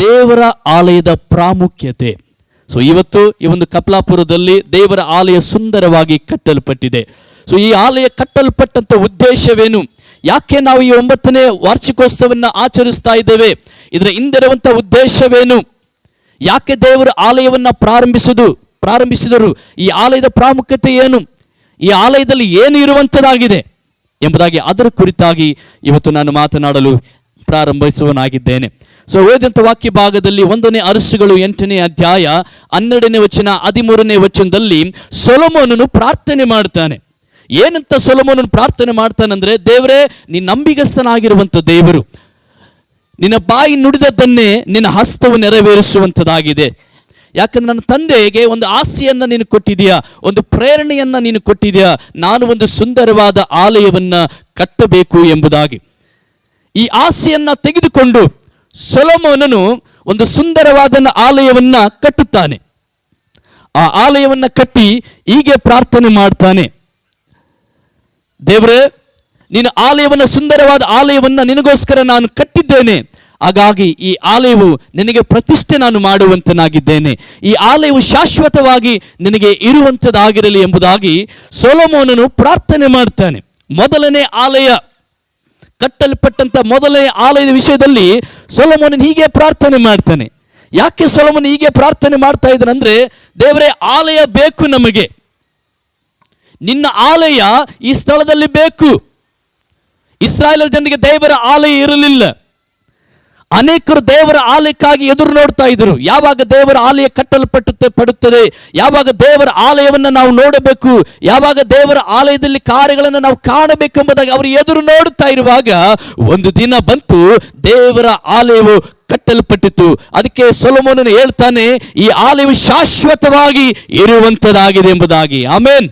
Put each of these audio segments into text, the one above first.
ದೇವರ ಆಲಯದ ಪ್ರಾಮುಖ್ಯತೆ. ಸೊ ಇವತ್ತು ಈ ಒಂದು ಕಪ್ಲಾಪುರದಲ್ಲಿ ದೇವರ ಆಲಯ ಸುಂದರವಾಗಿ ಕಟ್ಟಲ್ಪಟ್ಟಿದೆ. ಸೊ ಈ ಆಲಯ ಕಟ್ಟಲ್ಪಟ್ಟಂತ ಉದ್ದೇಶವೇನು? ಯಾಕೆ ನಾವು ಈ 9ನೇ ವಾರ್ಷಿಕೋತ್ಸವವನ್ನು ಆಚರಿಸ್ತಾ ಇದ್ದೇವೆ? ಇದರ ಹಿಂದಿರುವಂತ ಉದ್ದೇಶವೇನು? ಯಾಕೆ ದೇವರ ಆಲಯವನ್ನು ಪ್ರಾರಂಭಿಸಿದರು? ಈ ಆಲಯದ ಪ್ರಾಮುಖ್ಯತೆ ಏನು? ಈ ಆಲಯದಲ್ಲಿ ಏನು ಇರುವಂಥದ್ದಾಗಿದೆ ಎಂಬುದಾಗಿ ಅದರ ಕುರಿತಾಗಿ ಇವತ್ತು ನಾನು ಮಾತನಾಡಲು ಪ್ರಾರಂಭಿಸುವನಾಗಿದ್ದೇನೆ. ಸೊ ಓದಿದಂಥ ವಾಕ್ಯ ಭಾಗದಲ್ಲಿ 1ನೇ ಅರಸುಗಳು 8ನೇ ಅಧ್ಯಾಯ 12ನೇ ವಚನ 13ನೇ ವಚನದಲ್ಲಿ ಸೊಲೊಮೋನನು ಪ್ರಾರ್ಥನೆ ಮಾಡ್ತಾನೆ. ಏನಂತ ಸೊಲೊಮೋನನು ಪ್ರಾರ್ಥನೆ ಮಾಡ್ತಾನಂದ್ರೆ, ದೇವರೇ, ನೀನು ನಂಬಿಗಸ್ತನಾಗಿರುವಂಥ ದೇವರು, ನಿನ್ನ ಬಾಯಿ ನುಡಿದದ್ದನ್ನೇ ನಿನ್ನ ಹಸ್ತವು ನೆರವೇರಿಸುವಂಥದ್ದಾಗಿದೆ. ಯಾಕಂದ್ರೆ ನನ್ನ ತಂದೆಗೆ ಒಂದು ಆಸೆಯನ್ನ ನೀನು ಕೊಟ್ಟಿದೆಯಾ, ಒಂದು ಪ್ರೇರಣೆಯನ್ನ ನೀನು ಕೊಟ್ಟಿದೆಯಾ, ನಾನು ಒಂದು ಸುಂದರವಾದ ಆಲಯವನ್ನ ಕಟ್ಟಬೇಕು ಎಂಬುದಾಗಿ. ಈ ಆಸೆಯನ್ನ ತೆಗೆದುಕೊಂಡು ಸೊಲೊಮೋನನು ಒಂದು ಸುಂದರವಾದ ಆಲಯವನ್ನ ಕಟ್ಟುತ್ತಾನೆ. ಆ ಆಲಯವನ್ನ ಕಟ್ಟಿ ಹೀಗೆ ಪ್ರಾರ್ಥನೆ ಮಾಡ್ತಾನೆ, ದೇವರೇ, ನೀನು ಆಲಯವನ್ನ, ಸುಂದರವಾದ ಆಲಯವನ್ನ ನಿನಗೋಸ್ಕರ ನಾನು ಕಟ್ಟಿದ್ದೇನೆ. ಹಾಗಾಗಿ ಈ ಆಲಯವು ನಿನಗೆ ಪ್ರತಿಷ್ಠೆ ನಾನು ಮಾಡುವಂತನಾಗಿದ್ದೇನೆ. ಈ ಆಲಯವು ಶಾಶ್ವತವಾಗಿ ನಿನಗೆ ಇರುವಂಥದ್ದಾಗಿರಲಿ ಎಂಬುದಾಗಿ ಸೊಲೊಮೋನನು ಪ್ರಾರ್ಥನೆ ಮಾಡ್ತಾನೆ. ಮೊದಲನೇ ಆಲಯ ಕಟ್ಟಲ್ಪಟ್ಟಂತ ಮೊದಲನೇ ಆಲಯದ ವಿಷಯದಲ್ಲಿ ಸೊಲೊಮೋನನು ಹೀಗೆ ಪ್ರಾರ್ಥನೆ ಮಾಡ್ತಾನೆ. ಯಾಕೆ ಸೊಲೊಮೋನ ಹೀಗೆ ಪ್ರಾರ್ಥನೆ ಮಾಡ್ತಾ ಇದ್ದಾನಂದ್ರೆ, ದೇವರೇ, ಆಲಯ ಬೇಕು ನಮಗೆ, ನಿನ್ನ ಆಲಯ ಈ ಸ್ಥಳದಲ್ಲಿ ಬೇಕು. ಇಸ್ರಾಯೇಲ್ ಜನರಿಗೆ ದೇವರ ಆಲಯ ಇರಲಿಲ್ಲ. ಅನೇಕರು ದೇವರ ಆಲಯಕ್ಕಾಗಿ ಎದುರು ನೋಡ್ತಾ ಇದ್ರು. ಯಾವಾಗ ದೇವರ ಆಲಯ ಕಟ್ಟಲ್ಪಡುತ್ತದೆ, ಯಾವಾಗ ದೇವರ ಆಲಯವನ್ನು ನಾವು ನೋಡಬೇಕು, ಯಾವಾಗ ದೇವರ ಆಲಯದಲ್ಲಿ ಕಾರ್ಯಗಳನ್ನು ನಾವು ಕಾಣಬೇಕೆಂಬುದಾಗಿ ಅವರು ಎದುರು ನೋಡುತ್ತಾ ಇರುವಾಗ ಒಂದು ದಿನ ಬಂತು, ದೇವರ ಆಲಯವು ಕಟ್ಟಲ್ಪಟ್ಟಿತು. ಅದಕ್ಕೆ ಸೊಲೊಮೋನನು ಹೇಳ್ತಾನೆ, ಈ ಆಲಯವು ಶಾಶ್ವತವಾಗಿ ಇರುವಂತದ್ದಾಗಿದೆ ಎಂಬುದಾಗಿ. ಆಮೇನ್.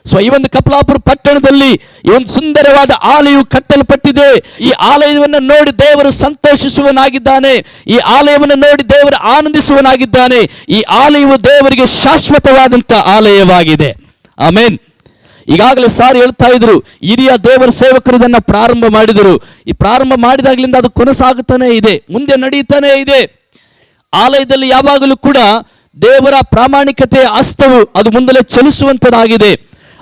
ಸೊ ಈ ಒಂದು ಕಪ್ಲಾಪುರ ಪಟ್ಟಣದಲ್ಲಿ ಈ ಒಂದು ಸುಂದರವಾದ ಆಲಯವು ಕಟ್ಟಲ್ಪಟ್ಟಿದೆ. ಈ ಆಲಯವನ್ನು ನೋಡಿ ದೇವರು ಸಂತೋಷಿಸುವನಾಗಿದ್ದಾನೆ. ಈ ಆಲಯವನ್ನು ನೋಡಿ ದೇವರು ಆನಂದಿಸುವನಾಗಿದ್ದಾನೆ. ಈ ಆಲಯವು ದೇವರಿಗೆ ಶಾಶ್ವತವಾದಂಥ ಆಲಯವಾಗಿದೆ. ಆಮೇನ್. ಈಗಾಗಲೇ ಸಾರಿ ಹೇಳ್ತಾ ಇದ್ರು, ಹಿರಿಯ ದೇವರ ಸೇವಕರು ಇದನ್ನು ಪ್ರಾರಂಭ ಮಾಡಿದರು. ಈ ಪ್ರಾರಂಭ ಮಾಡಿದಾಗಲಿಂದ ಅದು ಕೊನಸಾಗುತ್ತಾನೆ ಇದೆ, ಮುಂದೆ ನಡೀತಾನೆ ಇದೆ. ಆಲಯದಲ್ಲಿ ಯಾವಾಗಲೂ ಕೂಡ ದೇವರ ಪ್ರಾಮಾಣಿಕತೆಯ ಹಸ್ತವು ಅದು ಮುಂದಲೇ ಚಲಿಸುವಂಥದ್ದಾಗಿದೆ.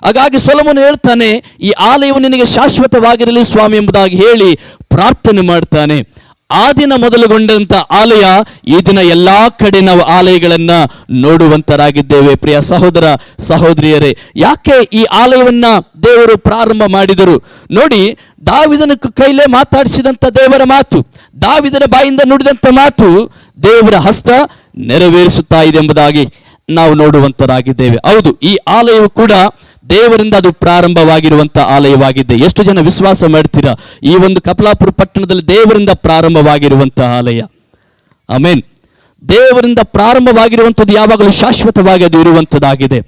ಹಾಗಾಗಿ ಸೊಲೊಮೋನ ಹೇಳ್ತಾನೆ, ಈ ಆಲಯವು ನಿನಗೆ ಶಾಶ್ವತವಾಗಿರಲಿ ಸ್ವಾಮಿ ಎಂಬುದಾಗಿ ಹೇಳಿ ಪ್ರಾರ್ಥನೆ ಮಾಡ್ತಾನೆ. ಆ ದಿನ ಮೊದಲುಗೊಂಡಂತ ಆಲಯ ಈ ದಿನ ಎಲ್ಲಾ ಕಡೆ ನಾವು ಆಲಯಗಳನ್ನ ನೋಡುವಂತರಾಗಿದ್ದೇವೆ. ಪ್ರಿಯ ಸಹೋದರ ಸಹೋದರಿಯರೇ, ಯಾಕೆ ಈ ಆಲಯವನ್ನ ದೇವರು ಪ್ರಾರಂಭ ಮಾಡಿದರು? ನೋಡಿ, ದಾವೀದನ ಕೈಲೇ ಮಾತಾಡಿಸಿದಂತ ದೇವರ ಮಾತು, ದಾವೀದನ ಬಾಯಿಂದ ನುಡಿದಂತ ಮಾತು ದೇವರ ಹಸ್ತ ನೆರವೇರಿಸುತ್ತಾ ಇದೆ ಎಂಬುದಾಗಿ ನಾವು ನೋಡುವಂತರಾಗಿದ್ದೇವೆ. ಹೌದು, ಈ ಆಲಯವು ಕೂಡ ದೇವರಿಂದ ಅದು ಪ್ರಾರಂಭವಾಗಿರುವಂತಹ ಆಲಯವಾಗಿದೆ. ಎಷ್ಟು ಜನ ವಿಶ್ವಾಸ ಮಾಡ್ತೀರಾ? ಈ ಒಂದು ಕಪ್ಲಾಪುರ ಪಟ್ಟಣದಲ್ಲಿ ದೇವರಿಂದ ಪ್ರಾರಂಭವಾಗಿರುವಂತಹ ಆಲಯ. ಆಮೇನ್. ದೇವರಿಂದ ಪ್ರಾರಂಭವಾಗಿರುವಂಥದ್ದು ಯಾವಾಗಲೂ ಶಾಶ್ವತವಾಗಿ ಅದು ಇರುವಂಥದ್ದಾಗಿದೆ.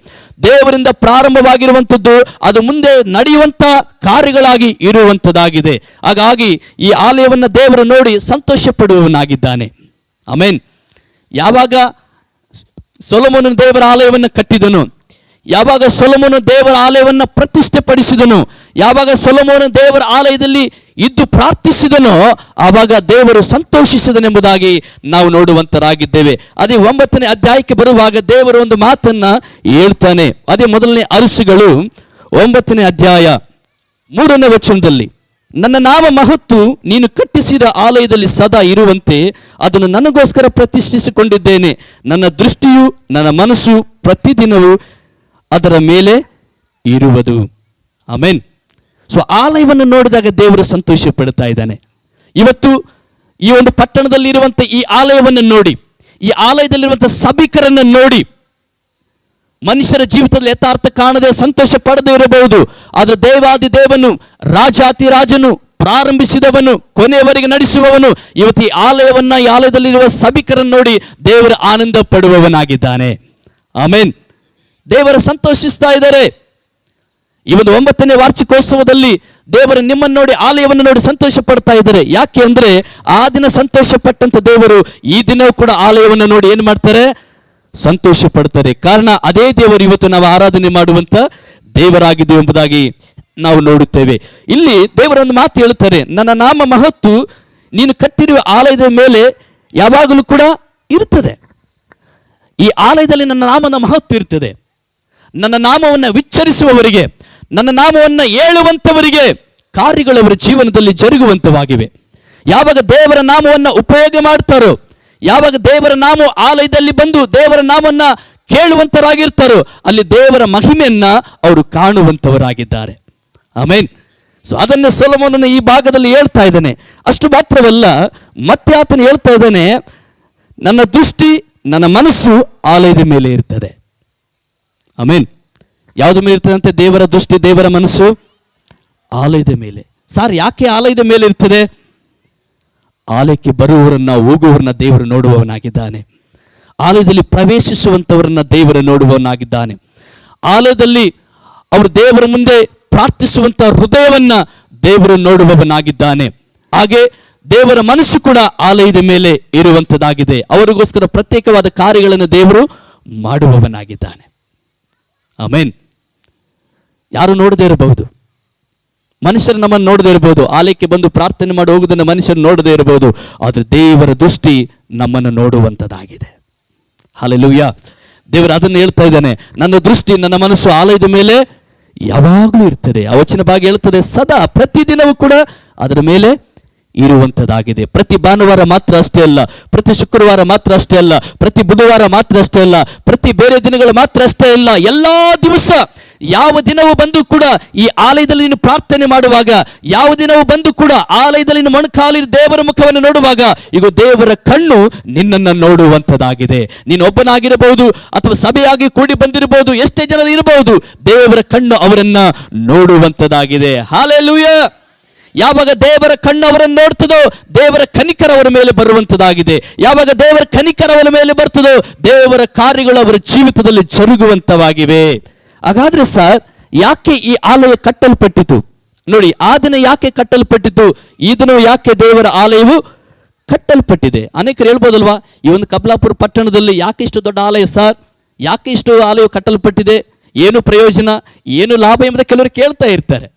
ದೇವರಿಂದ ಪ್ರಾರಂಭವಾಗಿರುವಂಥದ್ದು ಅದು ಮುಂದೆ ನಡೆಯುವಂಥ ಕಾರ್ಯಗಳಾಗಿ ಇರುವಂಥದ್ದಾಗಿದೆ. ಹಾಗಾಗಿ ಈ ಆಲಯವನ್ನು ದೇವರು ನೋಡಿ ಸಂತೋಷ ಪಡುವವನಾಗಿದ್ದಾನೆ. ಆಮೇನ್. ಯಾವಾಗ ಸೊಲೊಮೋನನು ದೇವರ ಆಲಯವನ್ನು ಕಟ್ಟಿದನು, ಯಾವಾಗ ಸೊಲೊಮೋನ ದೇವರ ಆಲಯವನ್ನು ಪ್ರತಿಷ್ಠೆ ಪಡಿಸಿದನು, ಯಾವಾಗ ಸೊಲೊಮೋನ ದೇವರ ಆಲಯದಲ್ಲಿ ಇದ್ದು ಪ್ರಾರ್ಥಿಸಿದನೋ ಆವಾಗ ದೇವರು ಸಂತೋಷಿಸಿದನೆಂಬುದಾಗಿ ನಾವು ನೋಡುವಂತರಾಗಿದ್ದೇವೆ. ಅದೇ 9ನೇ ಅಧ್ಯಾಯಕ್ಕೆ ಬರುವಾಗ ದೇವರು ಒಂದು ಮಾತನ್ನ ಹೇಳ್ತಾನೆ. ಅದೇ ಮೊದಲನೇ ಅರಸುಗಳು 9ನೇ ಅಧ್ಯಾಯ 3ನೇ ವಚನದಲ್ಲಿ, ನನ್ನ ನಾಮ ಮಹತ್ತು ನೀನು ಕಟ್ಟಿಸಿದ ಆಲಯದಲ್ಲಿ ಸದಾ ಇರುವಂತೆ ಅದನ್ನು ನನಗೋಸ್ಕರ ಪ್ರತಿಷ್ಠಿಸಿಕೊಂಡಿದ್ದೇನೆ. ನನ್ನ ದೃಷ್ಟಿಯು ನನ್ನ ಮನಸ್ಸು ಪ್ರತಿದಿನವೂ ಅದರ ಮೇಲೆ ಇರುವುದು. ಆಮೇನ್. ಸೊ ಆಲಯವನ್ನು ನೋಡಿದಾಗ ದೇವರು ಸಂತೋಷ ಪಡ್ತಾ ಇದ್ದಾನೆ. ಇವತ್ತು ಈ ಒಂದು ಪಟ್ಟಣದಲ್ಲಿ ಇರುವಂತ ಈ ಆಲಯವನ್ನು ನೋಡಿ, ಈ ಆಲಯದಲ್ಲಿರುವಂತಹ ಸಭಿಕರನ್ನು ನೋಡಿ, ಮನುಷ್ಯರ ಜೀವಿತದಲ್ಲಿ ಯಥಾರ್ಥ ಕಾಣದೆ ಸಂತೋಷ ಪಡದೇ ಇರಬಹುದು. ಆದರೆ ದೇವಾದಿ ದೇವನು, ರಾಜಾತಿರಾಜನು, ಪ್ರಾರಂಭಿಸಿದವನು, ಕೊನೆಯವರೆಗೆ ನಡೆಸುವವನು ಇವತ್ತು ಈ ಆಲಯವನ್ನ, ಈ ಆಲಯದಲ್ಲಿರುವ ಸಭಿಕರನ್ನು ನೋಡಿ ದೇವರು ಆನಂದ ಪಡುವವನಾಗಿದ್ದಾನೆ. ಆಮೇನ್. ದೇವರು ಸಂತೋಷಿಸ್ತಾ ಇದ್ದಾರೆ. ಈ ಒಂದು 9ನೇ ವಾರ್ಷಿಕೋತ್ಸವದಲ್ಲಿ ದೇವರು ನಿಮ್ಮನ್ನು ನೋಡಿ, ಆಲಯವನ್ನು ನೋಡಿ ಸಂತೋಷ ಪಡ್ತಾ ಇದ್ದಾರೆ. ಯಾಕೆ ಅಂದ್ರೆ ಆ ದಿನ ಸಂತೋಷ ಪಟ್ಟಂತ ದೇವರು ಈ ದಿನವೂ ಕೂಡ ಆಲಯವನ್ನು ನೋಡಿ ಏನು ಮಾಡ್ತಾರೆ? ಸಂತೋಷ ಪಡ್ತಾರೆ. ಕಾರಣ ಅದೇ ದೇವರು ಇವತ್ತು ನಾವು ಆರಾಧನೆ ಮಾಡುವಂತ ದೇವರಾಗಿದೆ ಎಂಬುದಾಗಿ ನಾವು ನೋಡುತ್ತೇವೆ. ಇಲ್ಲಿ ದೇವರೊಂದು ಮಾತು ಹೇಳ್ತಾರೆ, ನನ್ನ ನಾಮ ಮಹತ್ತು ನೀನು ಕಟ್ಟಿರುವ ಆಲಯದ ಮೇಲೆ ಯಾವಾಗಲೂ ಕೂಡ ಇರ್ತದೆ. ಈ ಆಲಯದಲ್ಲಿ ನನ್ನ ನಾಮದ ಮಹತ್ವ ಇರ್ತದೆ. ನನ್ನ ನಾಮವನ್ನು ವಿಚ್ಚರಿಸುವವರಿಗೆ, ನನ್ನ ನಾಮವನ್ನು ಹೇಳುವಂಥವರಿಗೆ ಕಾರ್ಯಗಳು ಅವರ ಜೀವನದಲ್ಲಿ ಜರುಗುವಂತವಾಗಿವೆ. ಯಾವಾಗ ದೇವರ ನಾಮವನ್ನು ಉಪಯೋಗ ಮಾಡ್ತಾರೋ, ಯಾವಾಗ ದೇವರ ನಾಮ ಆಲಯದಲ್ಲಿ ಬಂದು ದೇವರ ನಾಮವನ್ನು ಕೇಳುವಂತರಾಗಿರ್ತಾರೋ, ಅಲ್ಲಿ ದೇವರ ಮಹಿಮೆಯನ್ನ ಅವರು ಕಾಣುವಂತವರಾಗಿದ್ದಾರೆ. ಆಮೇನ್. ಸೊ ಅದನ್ನು ಸೊಲೊಮೋನನ ಈ ಭಾಗದಲ್ಲಿ ಹೇಳ್ತಾ ಇದ್ದಾನೆ. ಅಷ್ಟು ಮಾತ್ರವಲ್ಲ, ಮತ್ತೆ ಆತನು ಹೇಳ್ತಾ ಇದ್ದಾನೆ, ನನ್ನ ದೃಷ್ಟಿ, ನನ್ನ ಮನಸ್ಸು ಆಲಯದ ಮೇಲೆ ಇರ್ತದೆ. ಆಮೇನ್. ಯಾವ್ದು ಮೇಲೆ ಇರ್ತದಂತೆ? ದೇವರ ದೃಷ್ಟಿ, ದೇವರ ಮನಸ್ಸು ಆಲಯದ ಮೇಲೆ. ಸಾರ್, ಯಾಕೆ ಆಲಯದ ಮೇಲೆ ಇರ್ತದೆ? ಆಲಯಕ್ಕೆ ಬರುವವರನ್ನ, ಹೋಗುವವರನ್ನ ದೇವರು ನೋಡುವವನಾಗಿದ್ದಾನೆ. ಆಲಯದಲ್ಲಿ ಪ್ರವೇಶಿಸುವಂಥವರನ್ನ ದೇವರು ನೋಡುವವನಾಗಿದ್ದಾನೆ. ಆಲಯದಲ್ಲಿ ಅವರು ದೇವರ ಮುಂದೆ ಪ್ರಾರ್ಥಿಸುವಂತ ಹೃದಯವನ್ನ ದೇವರು ನೋಡುವವನಾಗಿದ್ದಾನೆ. ಹಾಗೆ ದೇವರ ಮನಸ್ಸು ಕೂಡ ಆಲಯದ ಮೇಲೆ ಇರುವಂತದ್ದಾಗಿದೆ. ಅವರಿಗೋಸ್ಕರ ಪ್ರತ್ಯೇಕವಾದ ಕಾರ್ಯಗಳನ್ನು ದೇವರು ಮಾಡುವವನಾಗಿದ್ದಾನೆ. ಆಮೇನ್. ಯಾರು ನೋಡದೇ ಇರಬಹುದು, ಮನುಷ್ಯರು ನಮ್ಮನ್ನು ನೋಡದೇ ಇರಬಹುದು, ಆಲಯಕ್ಕೆ ಬಂದು ಪ್ರಾರ್ಥನೆ ಮಾಡಿ ಹೋಗುವುದನ್ನು ಮನುಷ್ಯರು ನೋಡದೇ ಇರಬಹುದು, ಆದರೆ ದೇವರ ದೃಷ್ಟಿ ನಮ್ಮನ್ನು ನೋಡುವಂಥದ್ದಾಗಿದೆ. ಹಲ್ಲೆಲೂಯಾ. ದೇವರು ಅದನ್ನು ಹೇಳ್ತಾ ಇದ್ದಾನೆ, ನನ್ನ ದೃಷ್ಟಿ, ನನ್ನ ಮನಸ್ಸು ಆಲಯದ ಮೇಲೆ ಯಾವಾಗಲೂ ಇರ್ತದೆ. ಆ ವಚನ ಭಾಗ ಹೇಳ್ತದೆ, ಸದಾ ಪ್ರತಿದಿನವೂ ಕೂಡ ಅದರ ಮೇಲೆ ಇರುವಂಥದ್ದಾಗಿದೆ. ಪ್ರತಿ ಭಾನುವಾರ ಮಾತ್ರ ಅಷ್ಟೇ ಅಲ್ಲ, ಪ್ರತಿ ಶುಕ್ರವಾರ ಮಾತ್ರ ಅಷ್ಟೇ ಅಲ್ಲ, ಪ್ರತಿ ಬುಧವಾರ ಮಾತ್ರ ಅಷ್ಟೇ ಅಲ್ಲ, ಪ್ರತಿ ಬೇರೆ ದಿನಗಳು ಮಾತ್ರ ಅಷ್ಟೇ ಅಲ್ಲ, ಎಲ್ಲಾ ದಿವಸ ಯಾವ ದಿನವೂ ಬಂದು ಕೂಡ ಈ ಆಲಯದಲ್ಲಿ ನೀನು ಪ್ರಾರ್ಥನೆ ಮಾಡುವಾಗ, ಯಾವ ದಿನವೂ ಬಂದು ಕೂಡ ಆಲಯದಲ್ಲಿ ನೀನು ಮೊಣಕಾಲಿ ದೇವರ ಮುಖವನ್ನು ನೋಡುವಾಗ, ಈಗ ದೇವರ ಕಣ್ಣು ನಿನ್ನನ್ನು ನೋಡುವಂಥದ್ದಾಗಿದೆ. ನೀನು ಒಬ್ಬನಾಗಿರಬಹುದು ಅಥವಾ ಸಭೆಯಾಗಿ ಕೂಡಿ ಬಂದಿರಬಹುದು, ಎಷ್ಟೇ ಜನರು ಇರಬಹುದು, ದೇವರ ಕಣ್ಣು ಅವರನ್ನ ನೋಡುವಂಥದ್ದಾಗಿದೆ. ಹಲ್ಲೆಲೂಯಾ. ಯಾವಾಗ ದೇವರ ಕಣ್ಣು ಅವರನ್ನು ನೋಡ್ತದೋ, ದೇವರ ಕನಿಕರ ಅವರ ಮೇಲೆ ಬರುವಂಥದ್ದಾಗಿದೆ. ಯಾವಾಗ ದೇವರ ಕನಿಕರ ಅವರ ಮೇಲೆ ಬರ್ತದೋ, ದೇವರ ಕಾರ್ಯಗಳು ಅವರ ಜೀವಿತದಲ್ಲಿ ಜರುಗುವಂತವಾಗಿವೆ. ಹಾಗಾದ್ರೆ ಸರ್, ಯಾಕೆ ಈ ಆಲಯ ಕಟ್ಟಲ್ಪಟ್ಟಿತು? ನೋಡಿ, ಆ ದಿನ ಯಾಕೆ ಕಟ್ಟಲ್ಪಟ್ಟಿತು, ಈ ದಿನ ಯಾಕೆ ದೇವರ ಆಲಯವು ಕಟ್ಟಲ್ಪಟ್ಟಿದೆ? ಅನೇಕರು ಹೇಳ್ಬೋದಲ್ವಾ, ಈ ಒಂದು ಕಬಲಾಪುರ ಪಟ್ಟಣದಲ್ಲಿ ಯಾಕೆ ಇಷ್ಟು ದೊಡ್ಡ ಆಲಯ ಸರ್, ಯಾಕೆ ಇಷ್ಟು ಆಲಯ ಕಟ್ಟಲ್ಪಟ್ಟಿದೆ, ಏನು ಪ್ರಯೋಜನ, ಏನು ಲಾಭ ಎಂಬುದಕ್ಕೆ ಕೆಲವರು ಕೇಳ್ತಾ ಇರ್ತಾರೆ.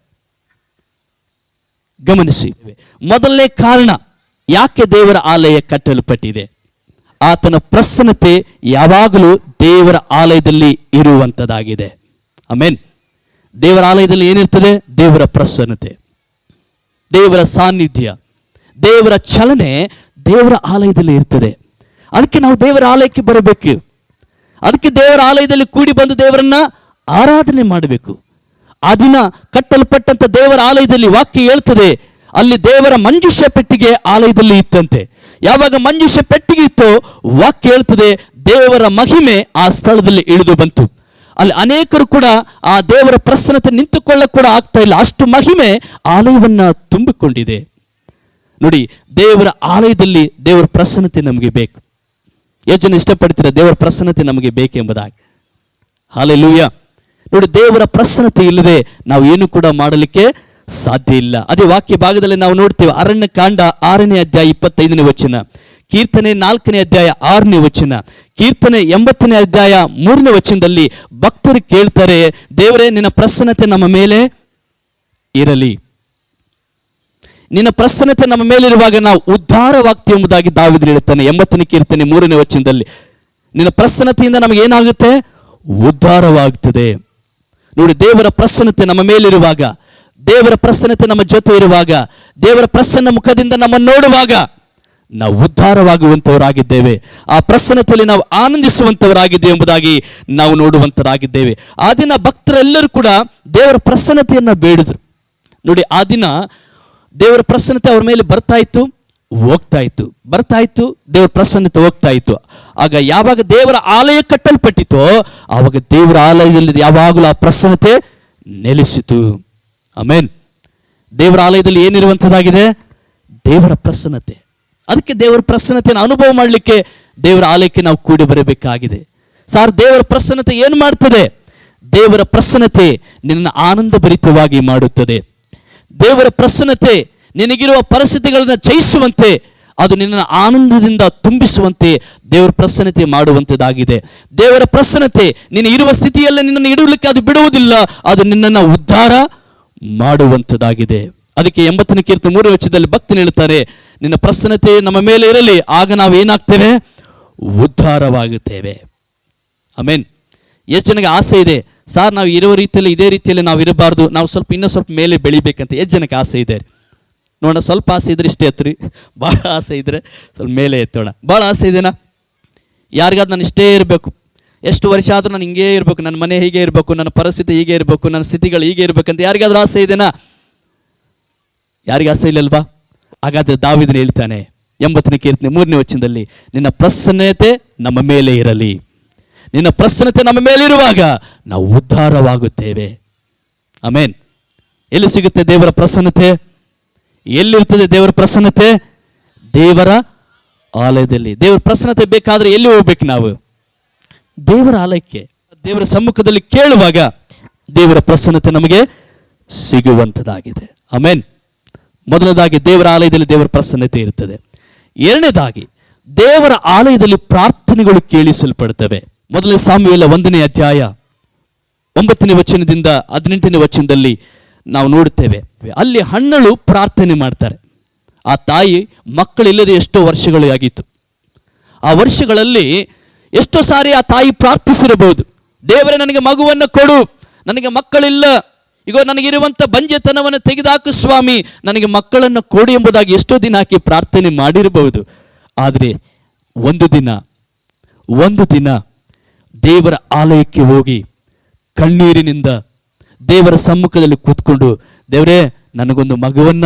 ಗಮನಿಸಿ, ಮೊದಲನೇ ಕಾರಣ ಯಾಕೆ ದೇವರ ಆಲಯ ಕಟ್ಟಲ್ಪಟ್ಟಿದೆ, ಆತನ ಪ್ರಸನ್ನತೆ ಯಾವಾಗಲೂ ದೇವರ ಆಲಯದಲ್ಲಿ ಇರುವಂತದ್ದಾಗಿದೆ. ಆಮೇನ್. ದೇವರ ಆಲಯದಲ್ಲಿ ಏನಿರ್ತದೆ? ದೇವರ ಪ್ರಸನ್ನತೆ, ದೇವರ ಸಾನ್ನಿಧ್ಯ, ದೇವರ ಚಲನೆ ದೇವರ ಆಲಯದಲ್ಲಿ ಇರ್ತದೆ. ಅದಕ್ಕೆ ನಾವು ದೇವರ ಆಲಯಕ್ಕೆ ಬರಬೇಕು. ಅದಕ್ಕೆ ದೇವರ ಆಲಯದಲ್ಲಿ ಕೂಡಿ ಬಂದು ದೇವರನ್ನ ಆರಾಧನೆ ಮಾಡಬೇಕು. ಆ ದಿನ ಕಟ್ಟಲ್ಪಟ್ಟಂತ ದೇವರ ಆಲಯದಲ್ಲಿ ವಾಕ್ಯ ಹೇಳ್ತದೆ, ಅಲ್ಲಿ ದೇವರ ಮಂಜೂಷ ಪೆಟ್ಟಿಗೆ ಆಲಯದಲ್ಲಿ ಇತ್ತಂತೆ. ಯಾವಾಗ ಮಂಜೂಷ ಪೆಟ್ಟಿಗೆ ಇತ್ತೋ, ವಾಕ್ಯ ಹೇಳ್ತದೆ, ದೇವರ ಮಹಿಮೆ ಆ ಸ್ಥಳದಲ್ಲಿ ಇಳಿದು ಬಂತು. ಅಲ್ಲಿ ಅನೇಕರು ಕೂಡ ಆ ದೇವರ ಪ್ರಸನ್ನತೆ ನಿಂತುಕೊಳ್ಳಕ್ಕೆ ಕೂಡ ಆಗ್ತಾ ಇಲ್ಲ, ಅಷ್ಟು ಮಹಿಮೆ ಆಲಯವನ್ನ ತುಂಬಿಕೊಂಡಿದೆ. ನೋಡಿ, ದೇವರ ಆಲಯದಲ್ಲಿ ದೇವರ ಪ್ರಸನ್ನತೆ ನಮಗೆ ಬೇಕು. ಎಷ್ಟು ಜನ ಇಷ್ಟಪಡ್ತೀರಾ ದೇವರ ಪ್ರಸನ್ನತೆ ನಮಗೆ ಬೇಕೆಂಬುದಾಗಿ? ಹಲ್ಲೆಲೂಯಾ. ನೋಡಿ, ದೇವರ ಪ್ರಸನ್ನತೆ ಇಲ್ಲದೆ ನಾವು ಏನು ಕೂಡ ಮಾಡಲಿಕ್ಕೆ ಸಾಧ್ಯ ಇಲ್ಲ. ಅದೇ ವಾಕ್ಯ ಭಾಗದಲ್ಲಿ ನಾವು ನೋಡ್ತೇವೆ, ಅರಣ್ಯ ಕಾಂಡ 6ನೇ ಅಧ್ಯಾಯ 25ನೇ ವಚನ, ಕೀರ್ತನೆ 4ನೇ ಅಧ್ಯಾಯ 6ನೇ ವಚನ, ಕೀರ್ತನೆ 80ನೇ ಅಧ್ಯಾಯ 3ನೇ ವಚನದಲ್ಲಿ ಭಕ್ತರು ಕೇಳ್ತಾರೆ, ದೇವರೇ ನಿನ್ನ ಪ್ರಸನ್ನತೆ ನಮ್ಮ ಮೇಲೆ ಇರಲಿ, ನಿನ್ನ ಪ್ರಸನ್ನತೆ ನಮ್ಮ ಮೇಲಿರುವಾಗ ನಾವು ಉದ್ಧಾರವಾಗ್ತೀವಿ ಎಂಬುದಾಗಿ ದಾವೀದನು ಹೇಳುತ್ತಾನೆ. 80ನೇ ಕೀರ್ತನೆ 3ನೇ ವಚನದಲ್ಲಿ ನಿನ್ನ ಪ್ರಸನ್ನತೆಯಿಂದ ನಮಗೆ ಏನಾಗುತ್ತೆ? ಉದ್ಧಾರವಾಗ್ತದೆ. ನೋಡಿ, ದೇವರ ಪ್ರಸನ್ನತೆ ನಮ್ಮ ಮೇಲಿರುವಾಗ, ದೇವರ ಪ್ರಸನ್ನತೆ ನಮ್ಮ ಜೊತೆ ಇರುವಾಗ, ದೇವರ ಪ್ರಸನ್ನ ಮುಖದಿಂದ ನಮ್ಮನ್ನು ನೋಡುವಾಗ ನಾವು ಉದ್ಧಾರವಾಗುವಂತವರಾಗಿದ್ದೇವೆ. ಆ ಪ್ರಸನ್ನತೆಯಲ್ಲಿ ನಾವು ಆನಂದಿಸುವಂತವರಾಗಿದ್ದೇವೆ ಎಂಬುದಾಗಿ ನಾವು ನೋಡುವಂತರಾಗಿದ್ದೇವೆ. ಆ ದಿನ ಭಕ್ತರೆಲ್ಲರೂ ಕೂಡ ದೇವರ ಪ್ರಸನ್ನತೆಯನ್ನ ಬೇಡಿದ್ರು. ನೋಡಿ, ಆ ದಿನ ದೇವರ ಪ್ರಸನ್ನತೆ ಅವ್ರ ಮೇಲೆ ಬರ್ತಾ ಇತ್ತು, ಹೋಗ್ತಾ ಇತ್ತು, ಬರ್ತಾ ಇತ್ತು, ದೇವರ ಪ್ರಸನ್ನತೆ ಹೋಗ್ತಾ ಇತ್ತು. ಆಗ ಯಾವಾಗ ದೇವರ ಆಲಯ ಕಟ್ಟಲ್ಪಟ್ಟಿತೋ, ಆವಾಗ ದೇವರ ಆಲಯದಲ್ಲಿ ಯಾವಾಗಲೂ ಆ ಪ್ರಸನ್ನತೆ ನೆಲೆಸಿತು. ಆಮೇನ್. ದೇವರ ಆಲಯದಲ್ಲಿ ಏನಿರುವಂಥದ್ದಾಗಿದೆ? ದೇವರ ಪ್ರಸನ್ನತೆ. ಅದಕ್ಕೆ ದೇವರ ಪ್ರಸನ್ನತೆಯನ್ನು ಅನುಭವ ಮಾಡಲಿಕ್ಕೆ ದೇವರ ಆಲಯಕ್ಕೆ ನಾವು ಕೂಡಿ ಬರಬೇಕಾಗಿದೆ. ಸಾರ್, ದೇವರ ಪ್ರಸನ್ನತೆ ಏನು ಮಾಡ್ತದೆ? ದೇವರ ಪ್ರಸನ್ನತೆ ನಿನ್ನ ಆನಂದ ಭರಿತವಾಗಿ ಮಾಡುತ್ತದೆ. ದೇವರ ಪ್ರಸನ್ನತೆ ನಿನಗಿರುವ ಪರಿಸ್ಥಿತಿಗಳನ್ನು ಜಯಿಸುವಂತೆ, ಅದು ನಿನ್ನ ಆನಂದದಿಂದ ತುಂಬಿಸುವಂತೆ ದೇವರ ಪ್ರಸನ್ನತೆ ಮಾಡುವಂಥದ್ದಾಗಿದೆ. ದೇವರ ಪ್ರಸನ್ನತೆ ನೀನು ಇರುವ ಸ್ಥಿತಿಯಲ್ಲೇ ನಿನ್ನನ್ನು ಇಡಲಿಕ್ಕೆ ಅದು ಬಿಡುವುದಿಲ್ಲ, ಅದು ನಿನ್ನನ್ನು ಉದ್ಧಾರ ಮಾಡುವಂಥದ್ದಾಗಿದೆ. ಅದಕ್ಕೆ 80ನೇ ಕೀರ್ತನೆ 3ನೇ ವಚನದಲ್ಲಿ ಭಕ್ತನು ಹೇಳ್ತಾರೆ, ನಿನ್ನ ಪ್ರಸನ್ನತೆ ನಮ್ಮ ಮೇಲೆ ಇರಲಿ, ಆಗ ನಾವು ಏನಾಗ್ತೇವೆ? ಉದ್ಧಾರವಾಗುತ್ತೇವೆ. ಆಮೆನ್. ಎಷ್ಟು ಜನಕ್ಕೆ ಆಸೆ ಇದೆ, ಸಾರ್ ನಾವು ಇರುವ ರೀತಿಯಲ್ಲಿ ಇದೇ ರೀತಿಯಲ್ಲಿ ನಾವು ಇರಬಾರ್ದು, ನಾವು ಇನ್ನೂ ಸ್ವಲ್ಪ ಮೇಲೆ ಬೆಳಿಬೇಕಂತ ಎಷ್ಟು ಜನಕ್ಕೆ ಆಸೆ ಇದೆ? ನೋಡೋಣ, ಸ್ವಲ್ಪ ಆಸೆ ಇದ್ರೆ ಇಷ್ಟೇ ಎತ್ತರಿ, ಭಾಳ ಆಸೆ ಇದ್ರೆ ಸ್ವಲ್ಪ ಮೇಲೆ ಎತ್ತೋಣ. ಭಾಳ ಆಸೆ ಇದೆನಾ? ಯಾರಿಗಾದ್ರು ನಾನು ಇಷ್ಟೇ ಇರಬೇಕು, ಎಷ್ಟು ವರ್ಷ ಆದರೂ ನಾನು ಹಿಂಗೇ ಇರಬೇಕು, ನನ್ನ ಮನೆ ಹೀಗೆ ಇರಬೇಕು, ನನ್ನ ಪರಿಸ್ಥಿತಿ ಹೀಗೆ ಇರಬೇಕು, ನನ್ನ ಸ್ಥಿತಿಗಳು ಹೀಗೆ ಇರಬೇಕಂತ ಯಾರಿಗಾದ್ರೂ ಆಸೆ ಇದೆನಾ? ಯಾರಿಗೆ ಆಸೆ ಇಲ್ಲಲ್ವಾ? ಹಾಗಾದ್ರೆ ದಾವೀದನು ಹೇಳ್ತಾನೆ 80ನೇ ಕೀರ್ತನೆ 3ನೇ ವಚನದಲ್ಲಿ, ನಿನ್ನ ಪ್ರಸನ್ನತೆ ನಮ್ಮ ಮೇಲೆ ಇರಲಿ. ನಿನ್ನ ಪ್ರಸನ್ನತೆ ನಮ್ಮ ಮೇಲಿರುವಾಗ ನಾವು ಉದ್ಧಾರವಾಗುತ್ತೇವೆ. ಆಮೆನ್. ಎಲ್ಲಿ ಸಿಗುತ್ತೆ ದೇವರ ಪ್ರಸನ್ನತೆ? ಎಲ್ಲಿರ್ತದೆ ದೇವರ ಪ್ರಸನ್ನತೆ? ದೇವರ ಆಲಯದಲ್ಲಿ. ದೇವರ ಪ್ರಸನ್ನತೆ ಬೇಕಾದ್ರೆ ಎಲ್ಲಿ ಹೋಗ್ಬೇಕು ನಾವು? ದೇವರ ಆಲಯಕ್ಕೆ, ದೇವರ ಸಮ್ಮುಖದಲ್ಲಿ ಕೇಳುವಾಗ ದೇವರ ಪ್ರಸನ್ನತೆ ನಮಗೆ ಸಿಗುವಂಥದ್ದಾಗಿದೆ. ಆಮೆನ್. ಮೊದಲನೇದಾಗಿ ದೇವರ ಆಲಯದಲ್ಲಿ ದೇವರ ಪ್ರಸನ್ನತೆ ಇರುತ್ತದೆ. ಎರಡನೇದಾಗಿ ದೇವರ ಆಲಯದಲ್ಲಿ ಪ್ರಾರ್ಥನೆಗಳು ಕೇಳಿಸಲ್ಪಡ್ತವೆ. ಮೊದಲನೇ ಸಾಮುವೇಲ 1ನೇ ಅಧ್ಯಾಯ 9ನೇ ವಚನದಿಂದ 18ನೇ ವಚನದಲ್ಲಿ ನಾವು ನೋಡುತ್ತೇವೆ. ಅಲ್ಲಿ ಹಣ್ಣಳು ಪ್ರಾರ್ಥನೆ ಮಾಡ್ತಾರೆ. ಆ ತಾಯಿ ಮಕ್ಕಳಿಲ್ಲದೆ ಎಷ್ಟೋ ವರ್ಷಗಳು ಆಗಿತ್ತು. ಆ ವರ್ಷಗಳಲ್ಲಿ ಎಷ್ಟೋ ಸಾರಿ ಆ ತಾಯಿ ಪ್ರಾರ್ಥಿಸಿರಬಹುದು, ದೇವರೇ ನನಗೆ ಮಗುವನ್ನು ಕೊಡು, ನನಗೆ ಮಕ್ಕಳಿಲ್ಲ, ಈಗ ನನಗಿರುವಂಥ ಬಂಜೆತನವನ್ನು ತೆಗೆದುಹಾಕು ಸ್ವಾಮಿ, ನನಗೆ ಮಕ್ಕಳನ್ನು ಕೊಡು ಎಂಬುದಾಗಿ ಎಷ್ಟೋ ದಿನ ಆಕೆ ಪ್ರಾರ್ಥನೆ ಮಾಡಿರಬಹುದು. ಆದರೆ ಒಂದು ದಿನ ದೇವರ ಆಲಯಕ್ಕೆ ಹೋಗಿ ಕಣ್ಣೀರಿನಿಂದ ದೇವರ ಸಮ್ಮುಖದಲ್ಲಿ ಕೂತ್ಕೊಂಡು, ದೇವರೇ ನನಗೊಂದು ಮಗುವನ್ನ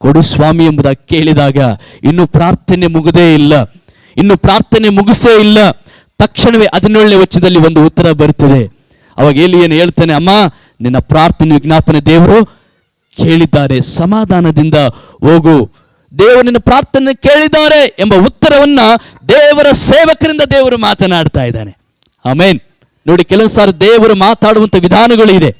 ಕೊಡು ಸ್ವಾಮಿ ಎಂಬುದಾಗಿ ಕೇಳಿದಾಗ, ಇನ್ನು ಪ್ರಾರ್ಥನೆ ಮುಗದೇ ಇಲ್ಲ, ಇನ್ನು ಪ್ರಾರ್ಥನೆ ಮುಗಿಸೇ ಇಲ್ಲ, ತಕ್ಷಣವೇ 17ನೇ ವಚನದಲ್ಲಿ ಒಂದು ಉತ್ತರ ಬರ್ತದೆ. ಅವಾಗ ಏಲಿಯನು ಹೇಳ್ತಾನೆ, ಅಮ್ಮ ನಿನ್ನ ಪ್ರಾರ್ಥನೆ ವಿಜ್ಞಾಪನೆ ದೇವರು ಕೇಳಿದ್ದಾರೆ, ಸಮಾಧಾನದಿಂದ ಹೋಗು, ದೇವರು ನಿನ್ನ ಪ್ರಾರ್ಥನೆ ಕೇಳಿದ್ದಾರೆ ಎಂಬ ಉತ್ತರವನ್ನ ದೇವರ ಸೇವಕರಿಂದ ದೇವರು ಮಾತನಾಡ್ತಾ ಇದ್ದಾನೆ. ಆಮೇನ್. ನೋಡಿ, ಕೆಲವು ಸಾರಿ ದೇವರು ಮಾತಾಡುವಂಥ ವಿಧಾನಗಳು ಇದೆ.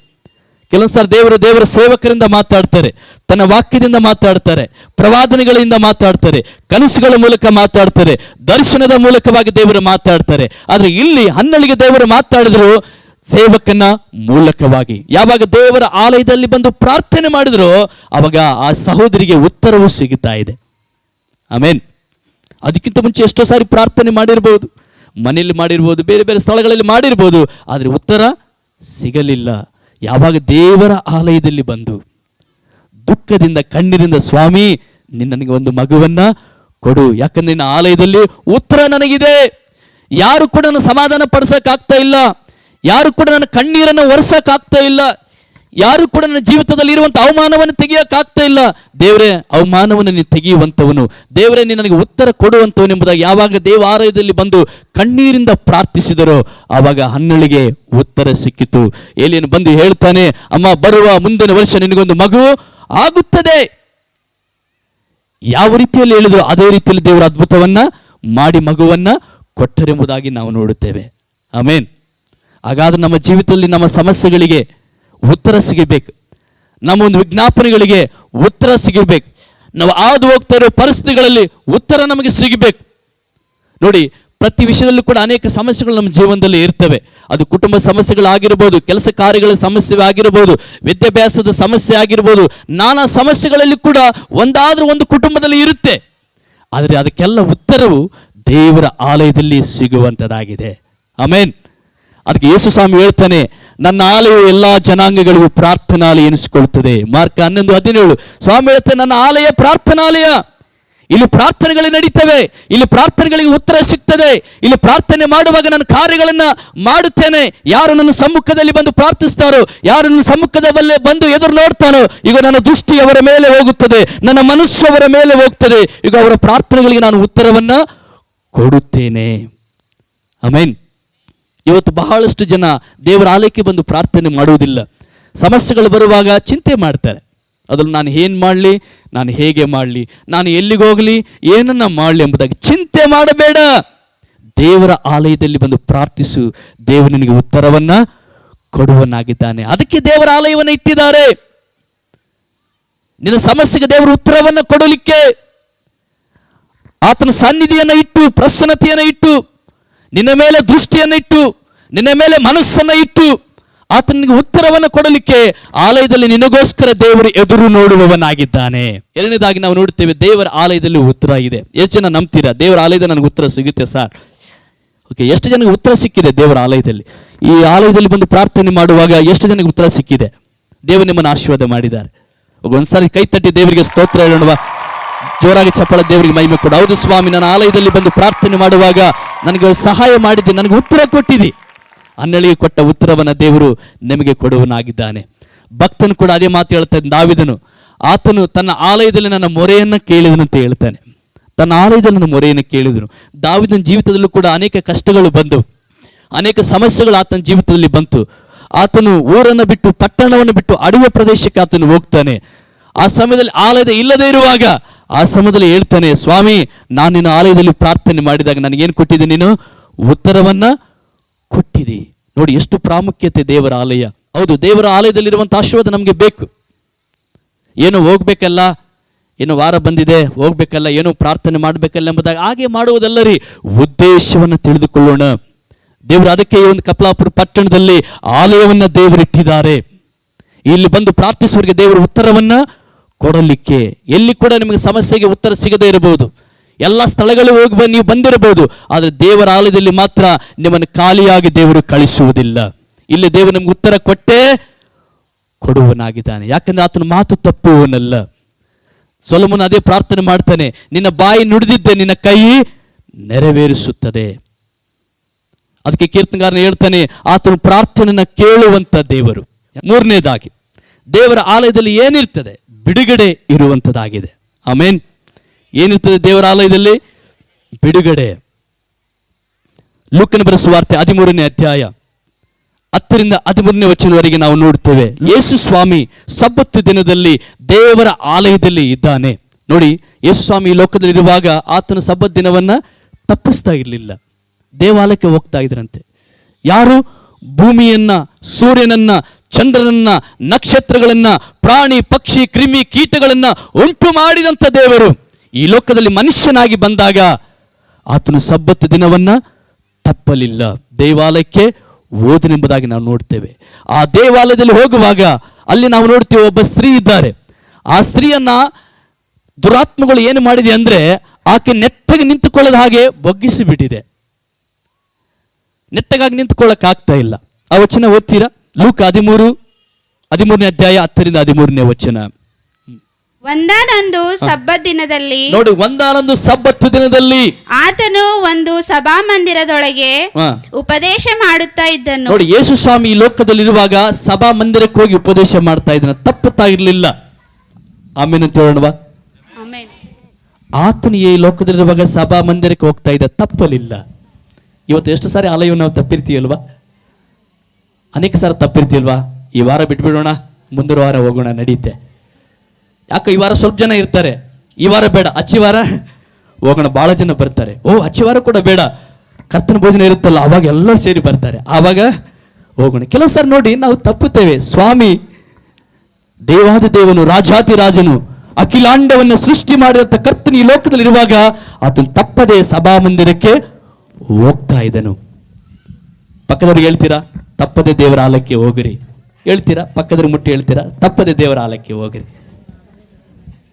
ಕೆಲವು ಸಾರಿ ದೇವರ ಸೇವಕರಿಂದ ಮಾತಾಡ್ತಾರೆ, ತನ್ನ ವಾಕ್ಯದಿಂದ ಮಾತಾಡ್ತಾರೆ, ಪ್ರವಾದನೆಗಳಿಂದ ಮಾತಾಡ್ತಾರೆ, ಕನಸುಗಳ ಮೂಲಕ ಮಾತಾಡ್ತಾರೆ, ದರ್ಶನದ ಮೂಲಕವಾಗಿ ದೇವರು ಮಾತಾಡ್ತಾರೆ. ಆದರೆ ಇಲ್ಲಿ ಹನ್ನಳಿಗೆ ದೇವರು ಮಾತಾಡಿದ್ರು ಸೇವಕನ ಮೂಲಕವಾಗಿ. ಯಾವಾಗ ದೇವರ ಆಲಯದಲ್ಲಿ ಬಂದು ಪ್ರಾರ್ಥನೆ ಮಾಡಿದ್ರು ಅವಾಗ ಆ ಸಹೋದರಿಗೆ ಉತ್ತರವೂ ಸಿಗುತ್ತಾ ಇದೆ. ಆಮೇನ್. ಅದಕ್ಕಿಂತ ಮುಂಚೆ ಎಷ್ಟೋ ಸಾರಿ ಪ್ರಾರ್ಥನೆ ಮಾಡಿರ್ಬೋದು, ಮನೆಯಲ್ಲಿ ಮಾಡಿರ್ಬೋದು, ಬೇರೆ ಬೇರೆ ಸ್ಥಳಗಳಲ್ಲಿ ಮಾಡಿರ್ಬೋದು, ಆದರೆ ಉತ್ತರ ಸಿಗಲಿಲ್ಲ. ಯಾವಾಗ ದೇವರ ಆಲಯದಲ್ಲಿ ಬಂದು ದುಃಖದಿಂದ ಕಣ್ಣೀರಿಂದ, ಸ್ವಾಮಿ ನನಗೆ ಒಂದು ಮಗುವನ್ನ ಕೊಡು, ಯಾಕಂದ್ರೆ ನಿನ್ನ ಆಲಯದಲ್ಲಿ ಉತ್ತರ ನನಗಿದೆ, ಯಾರು ಕೂಡ ನನ್ನ ಸಮಾಧಾನ ಪಡಿಸೋಕ್ಕಾಗ್ತಾ ಇಲ್ಲ, ಯಾರು ಕೂಡ ನನ್ನ ಕಣ್ಣೀರನ್ನು ಒರೆಸೋಕ್ಕಾಗ್ತಾ ಇಲ್ಲ, ಯಾರು ಕೂಡ ನನ್ನ ಜೀವಿತದಲ್ಲಿ ಇರುವಂಥ ಅವಮಾನವನ್ನು ತೆಗೆಯೋಕ್ಕಾಗ್ತಾ ಇಲ್ಲ. ದೇವರೇ, ಅವಮಾನವನ್ನು ನೀನು ತೆಗೆಯುವಂಥವನು, ದೇವರೇ ನೀನು ನನಗೆ ಉತ್ತರ ಕೊಡುವಂಥವನು ಎಂಬುದಾಗಿ ಯಾವಾಗ ದೇವಾಲಯದಲ್ಲಿ ಬಂದು ಕಣ್ಣೀರಿಂದ ಪ್ರಾರ್ಥಿಸಿದರೋ ಆವಾಗ ಹನ್ನಳಿಗೆ ಉತ್ತರ ಸಿಕ್ಕಿತು. ಏಲಿಯನು ಬಂದು ಹೇಳ್ತಾನೆ, ಅಮ್ಮ ಬರುವ ಮುಂದಿನ ವರ್ಷ ನಿನಗೊಂದು ಮಗು ಆಗುತ್ತದೆ. ಯಾವ ರೀತಿಯಲ್ಲಿ ಹೇಳಿದ್ರು ಅದೇ ರೀತಿಯಲ್ಲಿ ದೇವರ ಅದ್ಭುತವನ್ನ ಮಾಡಿ ಮಗುವನ್ನ ಕೊಟ್ಟರೆಂಬುದಾಗಿ ನಾವು ನೋಡುತ್ತೇವೆ. ಆಮೇನ್. ಹಾಗಾದ್ರೆ ನಮ್ಮ ಜೀವಿತದಲ್ಲಿ ನಮ್ಮ ಸಮಸ್ಯೆಗಳಿಗೆ ಉತ್ತರ ಸಿಗಬೇಕು, ನಮ್ಮ ಒಂದು ವಿಜ್ಞಾಪನೆಗಳಿಗೆ ಉತ್ತರ ಸಿಗಬೇಕು, ನಾವು ಹಾದು ಹೋಗ್ತಾ ಇರೋ ಪರಿಸ್ಥಿತಿಗಳಲ್ಲಿ ಉತ್ತರ ನಮಗೆ ಸಿಗಬೇಕು. ನೋಡಿ, ಪ್ರತಿ ವಿಷಯದಲ್ಲೂ ಕೂಡ ಅನೇಕ ಸಮಸ್ಯೆಗಳು ನಮ್ಮ ಜೀವನದಲ್ಲಿ ಇರ್ತವೆ. ಅದು ಕುಟುಂಬ ಸಮಸ್ಯೆಗಳಾಗಿರ್ಬೋದು, ಕೆಲಸ ಕಾರ್ಯಗಳ ಸಮಸ್ಯೆ ಆಗಿರ್ಬೋದು, ವಿದ್ಯಾಭ್ಯಾಸದ ಸಮಸ್ಯೆ ಆಗಿರ್ಬೋದು, ನಾನಾ ಸಮಸ್ಯೆಗಳಲ್ಲಿ ಕೂಡ ಒಂದಾದ್ರೂ ಒಂದು ಕುಟುಂಬದಲ್ಲಿ ಇರುತ್ತೆ. ಆದರೆ ಅದಕ್ಕೆಲ್ಲ ಉತ್ತರವು ದೇವರ ಆಲಯದಲ್ಲಿ ಸಿಗುವಂಥದ್ದಾಗಿದೆ. ಆಮೇನ್. ಅದಕ್ಕೆ ಯೇಸು ಸ್ವಾಮಿ ಹೇಳ್ತಾನೆ, ನನ್ನ ಆಲಯವು ಎಲ್ಲಾ ಜನಾಂಗಗಳಿಗೂ ಪ್ರಾರ್ಥನಾಲಯ ಎನಿಸಿಕೊಳ್ಳುತ್ತದೆ. ಮಾರ್ಕ 11:17 ಸ್ವಾಮಿ ಹೇಳ್ತಾನೆ, ನನ್ನ ಆಲಯ ಪ್ರಾರ್ಥನಾಲಯ. ಇಲ್ಲಿ ಪ್ರಾರ್ಥನೆಗಳು ನಡೀತವೆ, ಇಲ್ಲಿ ಪ್ರಾರ್ಥನೆಗಳಿಗೆ ಉತ್ತರ ಸಿಗ್ತದೆ. ಇಲ್ಲಿ ಪ್ರಾರ್ಥನೆ ಮಾಡುವಾಗ ನಾನು ಕಾರ್ಯಗಳನ್ನ ಮಾಡುತ್ತೇನೆ. ಯಾರು ನನ್ನ ಸಮ್ಮುಖದಲ್ಲಿ ಬಂದು ಪ್ರಾರ್ಥಿಸ್ತಾರೋ, ಯಾರು ನನ್ನ ಸಮ್ಮುಖದಲ್ಲೇ ಬಂದು ಎದುರು ನೋಡ್ತಾನೋ, ಈಗ ನನ್ನ ದೃಷ್ಟಿ ಅವರ ಮೇಲೆ ಹೋಗುತ್ತದೆ, ನನ್ನ ಮನಸ್ಸು ಅವರ ಮೇಲೆ ಹೋಗ್ತದೆ. ಈಗ ಅವರ ಪ್ರಾರ್ಥನೆಗಳಿಗೆ ನಾನು ಉತ್ತರವನ್ನ ಕೊಡುತ್ತೇನೆ. ಆಮೆನ್. ಇವತ್ತು ಬಹಳಷ್ಟು ಜನ ದೇವರ ಆಲಯಕ್ಕೆ ಬಂದು ಪ್ರಾರ್ಥನೆ ಮಾಡುವುದಿಲ್ಲ. ಸಮಸ್ಯೆಗಳು ಬರುವಾಗ ಚಿಂತೆ ಮಾಡ್ತಾರೆ. ಅದ್ರಲ್ಲಿ ನಾನು ಏನು ಮಾಡಲಿ, ನಾನು ಹೇಗೆ ಮಾಡಲಿ, ನಾನು ಎಲ್ಲಿಗೆ ಹೋಗಲಿ, ಏನನ್ನ ಮಾಡಲಿ ಎಂಬುದಾಗಿ ಚಿಂತೆ ಮಾಡಬೇಡ. ದೇವರ ಆಲಯದಲ್ಲಿ ಬಂದು ಪ್ರಾರ್ಥಿಸು, ದೇವರು ನಿನಗೆ ಉತ್ತರವನ್ನ ಕೊಡುವನಾಗಿದ್ದಾನೆ. ಅದಕ್ಕೆ ದೇವರ ಆಲಯವನ್ನು ಇಟ್ಟಿದ್ದಾರೆ. ನಿನ್ನ ಸಮಸ್ಯೆಗೆ ದೇವರ ಉತ್ತರವನ್ನ ಕೊಡಲಿಕ್ಕೆ ಆತನ ಸನ್ನಿಧಿಯನ್ನು ಇಟ್ಟು, ಪ್ರಸನ್ನತೆಯನ್ನು ಇಟ್ಟು, ನಿನ್ನ ಮೇಲೆ ದೃಷ್ಟಿಯನ್ನು ಇಟ್ಟು, ನಿನ್ನ ಮೇಲೆ ಮನಸ್ಸನ್ನು ಇಟ್ಟು ಆತನಿಗೆ ಉತ್ತರವನ್ನು ಕೊಡಲಿಕ್ಕೆ ಆಲಯದಲ್ಲಿ ನಿನಗೋಸ್ಕರ ದೇವರು ಎದುರು ನೋಡುವವನಾಗಿದ್ದಾನೆ. ಎರಡನೇದಾಗಿ ನಾವು ನೋಡ್ತೇವೆ, ದೇವರ ಆಲಯದಲ್ಲಿ ಉತ್ತರ ಇದೆ. ಎಷ್ಟು ಜನ ನಂಬ್ತೀರಾ ದೇವರ ಆಲಯದಲ್ಲಿ ನನಗೆ ಉತ್ತರ ಸಿಗುತ್ತೆ ಸರ್? ಓಕೆ, ಎಷ್ಟು ಜನಕ್ಕೆ ಉತ್ತರ ಸಿಕ್ಕಿದೆ ದೇವರ ಆಲಯದಲ್ಲಿ? ಈ ಆಲಯದಲ್ಲಿ ಬಂದು ಪ್ರಾರ್ಥನೆ ಮಾಡುವಾಗ ಎಷ್ಟು ಜನಕ್ಕೆ ಉತ್ತರ ಸಿಕ್ಕಿದೆ? ದೇವರು ನಿಮ್ಮನ್ನು ಆಶೀರ್ವಾದ ಮಾಡಿದ್ದಾರೆ. ಒಂದ್ಸಾರಿ ಕೈ ತಟ್ಟಿ ದೇವರಿಗೆ ಸ್ತೋತ್ರ ಹೇಳೋಣ, ಜೋರಾಗಿ ಚಪ್ಪಳ ದೇವರಿಗೆ ಮಹಿಮೆ ಕೊಡು. ಹೌದು ಸ್ವಾಮಿ, ನನ್ನ ಆಲಯದಲ್ಲಿ ಬಂದು ಪ್ರಾರ್ಥನೆ ಮಾಡುವಾಗ ನನಗೆ ಸಹಾಯ ಮಾಡಿದ್ದೆ, ನನಗೆ ಉತ್ತರ ಕೊಟ್ಟಿದ್ದಿ. ಅನ್ನಳಿಗೆ ಕೊಟ್ಟ ಉತ್ತರವನ್ನು ದೇವರು ನಿಮಗೆ ಕೊಡುವನಾಗಿದ್ದಾನೆ. ಭಕ್ತನು ಕೂಡ ಅದೇ ಮಾತು ಹೇಳ್ತಾ ಇದ್ದ ದಾವೀದನು. ಆತನು ತನ್ನ ಆಲಯದಲ್ಲಿ ನನ್ನ ಮೊರೆಯನ್ನು ಕೇಳಿದನು ಅಂತ ಹೇಳ್ತಾನೆ. ತನ್ನ ಆಲಯದಲ್ಲಿ ನನ್ನ ಮೊರೆಯನ್ನು ಕೇಳಿದನು. ದಾವೀದನ ಜೀವಿತದಲ್ಲೂ ಕೂಡ ಅನೇಕ ಕಷ್ಟಗಳು ಬಂದವು, ಅನೇಕ ಸಮಸ್ಯೆಗಳು ಆತನ ಜೀವಿತದಲ್ಲಿ ಬಂತು. ಆತನು ಊರನ್ನು ಬಿಟ್ಟು, ಪಟ್ಟಣವನ್ನು ಬಿಟ್ಟು ಅಡವಿ ಪ್ರದೇಶಕ್ಕೆ ಆತನು ಹೋಗ್ತಾನೆ. ಆ ಸಮಯದಲ್ಲಿ ಆಲಯದ ಇಲ್ಲದೆ ಇರುವಾಗ ಆ ಸಮಯದಲ್ಲಿ ಹೇಳ್ತಾನೆ, ಸ್ವಾಮಿ, ನಾನು ನಿನ್ನ ಆಲಯದಲ್ಲಿ ಪ್ರಾರ್ಥನೆ ಮಾಡಿದಾಗ ನನಗೇನು ಕೊಟ್ಟಿದ್ದೆ? ನೀನು ಉತ್ತರವನ್ನ ಕೊಟ್ಟಿದಿ. ನೋಡಿ ಎಷ್ಟು ಪ್ರಾಮುಖ್ಯತೆ ದೇವರ ಆಲಯ. ಹೌದು, ದೇವರ ಆಲಯದಲ್ಲಿರುವಂಥ ಆಶೀರ್ವಾದ ನಮಗೆ ಬೇಕು. ಏನೋ ಹೋಗ್ಬೇಕಲ್ಲ, ಏನೋ ವಾರ ಬಂದಿದೆ ಹೋಗ್ಬೇಕಲ್ಲ, ಏನೋ ಪ್ರಾರ್ಥನೆ ಮಾಡಬೇಕಲ್ಲ ಎಂಬುದಾಗಿ ಹಾಗೆ ಮಾಡುವುದಲ್ಲ ರೀ. ಉದ್ದೇಶವನ್ನು ತಿಳಿದುಕೊಳ್ಳೋಣ. ದೇವರು ಅದಕ್ಕೆ ಈ ಒಂದು ಕಪ್ಲಾಪುರ ಪಟ್ಟಣದಲ್ಲಿ ಆಲಯವನ್ನು ದೇವರಿಟ್ಟಿದ್ದಾರೆ. ಇಲ್ಲಿ ಬಂದು ಪ್ರಾರ್ಥಿಸುವವರಿಗೆ ದೇವರು ಉತ್ತರವನ್ನ ಕೊಡಲಿಕ್ಕೆ. ಎಲ್ಲಿ ಕೂಡ ನಿಮಗೆ ಸಮಸ್ಯೆಗೆ ಉತ್ತರ ಸಿಗದೇ ಇರಬಹುದು, ಎಲ್ಲ ಸ್ಥಳಗಳು ಹೋಗಿ ನೀವು ಬಂದಿರಬಹುದು, ಆದರೆ ದೇವರ ಆಲಯದಲ್ಲಿ ಮಾತ್ರ ನಿಮ್ಮನ್ನು ಖಾಲಿಯಾಗಿ ದೇವರು ಕಳಿಸುವುದಿಲ್ಲ. ಇಲ್ಲಿ ದೇವರು ನಿಮ್ಗೆ ಉತ್ತರ ಕೊಟ್ಟೇ ಕೊಡುವನಾಗಿದ್ದಾನೆ. ಯಾಕಂದ್ರೆ ಆತನ ಮಾತು ತಪ್ಪುವನಲ್ಲ. ಸೊಲೊಮೋನ ಅದೇ ಪ್ರಾರ್ಥನೆ ಮಾಡ್ತಾನೆ, ನಿನ್ನ ಬಾಯಿ ನುಡಿದಿದ್ದೆ, ನಿನ್ನ ಕೈ ನೆರವೇರಿಸುತ್ತದೆ. ಅದಕ್ಕೆ ಕೀರ್ತನಗಾರನ ಹೇಳ್ತಾನೆ, ಆತನು ಪ್ರಾರ್ಥನೆಯನ್ನು ಕೇಳುವಂತ ದೇವರು. ಮೂರನೇದಾಗಿ ದೇವರ ಆಲಯದಲ್ಲಿ ಏನಿರ್ತದೆ? ಬಿಡುಗಡೆ ಇರುವಂಥದ್ದಾಗಿದೆ. ಆಮೇನ್. ಏನಿರ್ತದೆ ದೇವರ ಆಲಯದಲ್ಲಿ? ಬಿಡುಗಡೆ. ಲೂಕನ ಬರೆದ ಸುವಾರ್ತೆ 13ನೇ ಅಧ್ಯಾಯ 10ರಿಂದ 13ನೇ ವಚನದವರೆಗೆ ನಾವು ನೋಡ್ತೇವೆ. ಯೇಸು ಸ್ವಾಮಿ ಸಬ್ಬತ್ತು ದಿನದಲ್ಲಿ ದೇವರ ಆಲಯದಲ್ಲಿ ಇದ್ದಾನೆ. ನೋಡಿ, ಯೇಸು ಸ್ವಾಮಿ ಈ ಲೋಕದಲ್ಲಿರುವಾಗ ಆತನ ಸಬ್ಬತ್ ದಿನವನ್ನ ತಪ್ಪಿಸ್ತಾ ಇರಲಿಲ್ಲ. ದೇವಾಲಯಕ್ಕೆ ಹೋಗ್ತಾ ಇದ್ರಂತೆ. ಯಾರು? ಭೂಮಿಯನ್ನ, ಸೂರ್ಯನನ್ನ, ಚಂದ್ರನನ್ನ, ನಕ್ಷತ್ರಗಳನ್ನ, ಪ್ರಾಣಿ ಪಕ್ಷಿ ಕ್ರಿಮಿ ಕೀಟಗಳನ್ನ ಉಂಟು ಮಾಡಿದಂಥ ದೇವರು ಈ ಲೋಕದಲ್ಲಿ ಮನುಷ್ಯನಾಗಿ ಬಂದಾಗ ಆತನು ಸಬ್ಬತ್ ದಿನವನ್ನ ತಪ್ಪಲಿಲ್ಲ. ದೇವಾಲಯಕ್ಕೆ ಹೋದನೆಂಬುದಾಗಿ ನಾವು ನೋಡ್ತೇವೆ. ಆ ದೇವಾಲಯದಲ್ಲಿ ಹೋಗುವಾಗ ಅಲ್ಲಿ ನಾವು ನೋಡ್ತೇವೆ, ಒಬ್ಬ ಸ್ತ್ರೀ ಇದ್ದಾರೆ. ಆ ಸ್ತ್ರೀಯನ್ನ ದುರಾತ್ಮಗಳು ಏನು ಮಾಡಿದೆ ಅಂದ್ರೆ, ಆಕೆ ನೆಟ್ಟಗೆ ನಿಂತುಕೊಳ್ಳದ ಹಾಗೆ ಬಗ್ಗಿಸಿ ಬಿಟ್ಟಿದೆ. ನೆಟ್ಟಗಾಗಿ ನಿಂತುಕೊಳ್ಳಕ್ ಆಗ್ತಾ ಇಲ್ಲ. ಆ ವಚನ ಓದ್ತೀರಾ? ಲೂಕ 13ನೇ ಅಧ್ಯಾಯ 10ರಿಂದ 13ನೇ ವಚನ. ಒಂದಾನೊಂದು ಸಬ್ಬತ್ ದಿನದಲ್ಲಿ, ನೋಡಿ, ಒಂದಾನೊಂದು ಸಬ್ಬತ್ತು ದಿನದಲ್ಲಿ ಆತನು ಒಂದು ಸಭಾಮಂದಿರದೊಳಗೆ ಉಪದೇಶ ಮಾಡುತ್ತಾ ಇದ್ದನು. ನೋಡಿ, ಯೇಸು ಸ್ವಾಮಿ ಈ ಲೋಕದಲ್ಲಿರುವಾಗ ಸಭಾ ಮಂದಿರಕ್ಕೆ ಹೋಗಿ ಉಪದೇಶ ಮಾಡ್ತಾ ಇದ್ದಾನೆ. ತಪ್ಪುತ್ತಾ ಇರಲಿಲ್ಲ. ಆಮೇಲೆ ಅಂತ ಹೇಳೋಣವಾ? ಆತನು ಈ ಲೋಕದಲ್ಲಿರುವಾಗ ಸಭಾ ಮಂದಿರಕ್ಕೆ ಹೋಗ್ತಾ ಇದ್ದ, ತಪ್ಪಲಿಲ್ಲ. ಇವತ್ತು ಎಷ್ಟು ಸಾರಿ ಆಲಯವನ್ನು ನಾವು ತಪ್ಪಿರ್ತೀವಲ್ವಾ? ಅನೇಕ ಸಾರಿ ತಪ್ಪಿರ್ತೀವಲ್ವಾ? ಈ ವಾರ ಬಿಟ್ಬಿಡೋಣ, ಮುಂದಿನ ವಾರ ಹೋಗೋಣ ನಡೀತೆ. ಯಾಕೆ ಈ ವಾರ ಸ್ವಲ್ಪ ಜನ ಇರ್ತಾರೆ, ಈ ವಾರ ಬೇಡ, ಅಚ್ಚಿ ವಾರ ಹೋಗೋಣ, ಭಾಳ ಜನ ಬರ್ತಾರೆ. ಓ, ಅಚ್ಚಿ ವಾರ ಕೂಡ ಬೇಡ, ಕರ್ತನ ಭೋಜನ ಇರುತ್ತಲ್ಲ ಆವಾಗ ಎಲ್ಲರೂ ಸೇರಿ ಬರ್ತಾರೆ, ಆವಾಗ ಹೋಗೋಣ. ಕೆಲವು ಸಾರಿ ನೋಡಿ ನಾವು ತಪ್ಪುತ್ತೇವೆ. ಸ್ವಾಮಿ ದೇವಾದ ದೇವನು, ರಾಜಾತಿ ರಾಜನು, ಅಖಿಲಾಂಡವನ್ನು ಸೃಷ್ಟಿ ಮಾಡಿದಂಥ ಕರ್ತನ ಈ ಲೋಕದಲ್ಲಿ ಇರುವಾಗ ಆತನು ತಪ್ಪದೆ ಸಭಾ ಮಂದಿರಕ್ಕೆ ಹೋಗ್ತಾ ಇದ್ದನು. ಪಕ್ಕದವ್ರಿಗೆ ಹೇಳ್ತೀರಾ ತಪ್ಪದೆ ದೇವರ ಆಲಯಕ್ಕೆ ಹೋಗ್ರಿ? ಹೇಳ್ತೀರಾ? ಪಕ್ಕದವ್ರಿಗೆ ಮುಟ್ಟಿ ಹೇಳ್ತೀರಾ ತಪ್ಪದೆ ದೇವರ ಆಲಯಕ್ಕೆ ಹೋಗ್ರಿ?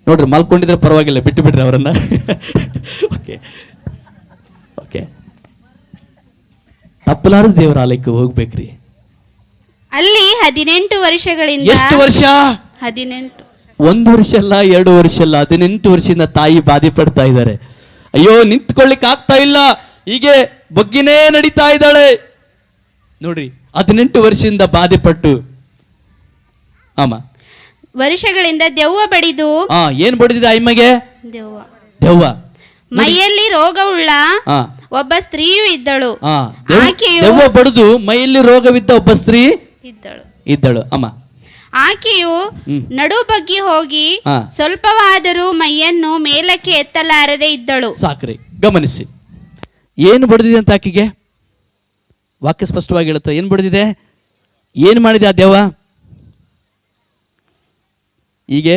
ನೋಡ್ರಿ, ಮಲ್ಕೊಂಡಿದ್ರೆ ಪರವಾಗಿಲ್ಲ, ಬಿಟ್ಟು ಬಿಡ್ರಿ ಅವರನ್ನ. ಓಕೆ ಓಕೆ, ತಪ್ಪಲಾರದ ದೇವರ ಆಲಯಕ್ಕೆ ಹೋಗ್ಬೇಕ್ರಿ. ಅಲ್ಲಿ 18 ವರ್ಷಗಳಿಂದ. ಎಷ್ಟು ವರ್ಷ? 18. 1 ವರ್ಷ ಅಲ್ಲ, 2 ವರ್ಷ ಅಲ್ಲ, 18 ವರ್ಷದಿಂದ ತಾಯಿ ಬಾಧೆ ಪಡ್ತಾ ಇದ್ದಾರೆ. ಅಯ್ಯೋ, ನಿಂತ್ಕೊಳ್ಳಿಕ್ಕೆ ಆಗ್ತಾ ಇಲ್ಲ, ಹೀಗೆ ಬಗ್ಗಿನೇ ನಡೀತಾ ಇದ್ದಾಳೆ. ನೋಡ್ರಿ, 18 ವರ್ಷದಿಂದ ಬಾಧೆ ಪಟ್ಟು ವರ್ಷಗಳಿಂದ ದೆವ್ವ ಬಡಿದು. ಏನ್ ಬಡಿದಿದೆ ಅಮ್ಮಗೆ? ದೆವ್ವ. ಮೈಯಲ್ಲಿ ರೋಗವುಳ್ಳ ಒಬ್ಬ ಸ್ತ್ರೀಯು ಇದ್ದಳು. ದೆವ್ವ ಬಡಿದು ಮೈಯಲ್ಲಿ ರೋಗವಿದ್ದ ಒಬ್ಬ ಸ್ತ್ರೀ ಇದ್ದಳು. ಆಕೆಯು ನಡು ಬಗ್ಗಿ ಹೋಗಿ ಸ್ವಲ್ಪವಾದರೂ ಮೈಯನ್ನು ಮೇಲಕ್ಕೆ ಎತ್ತಲಾರದೆ ಇದ್ದಳು. ಸಾಕ್ರಿ, ಗಮನಿಸಿ, ಏನು ಬಡಿದಿದೆ ಅಂತ ಆಕೆಗೆ ವಾಕ್ಯ ಸ್ಪಷ್ಟವಾಗಿ ಹೇಳುತ್ತೆ. ಏನು ಬಡಿದಿದೆ? ಏನು ಮಾಡಿದೆ ಆ ದೆವ್ವ? ಹೀಗೆ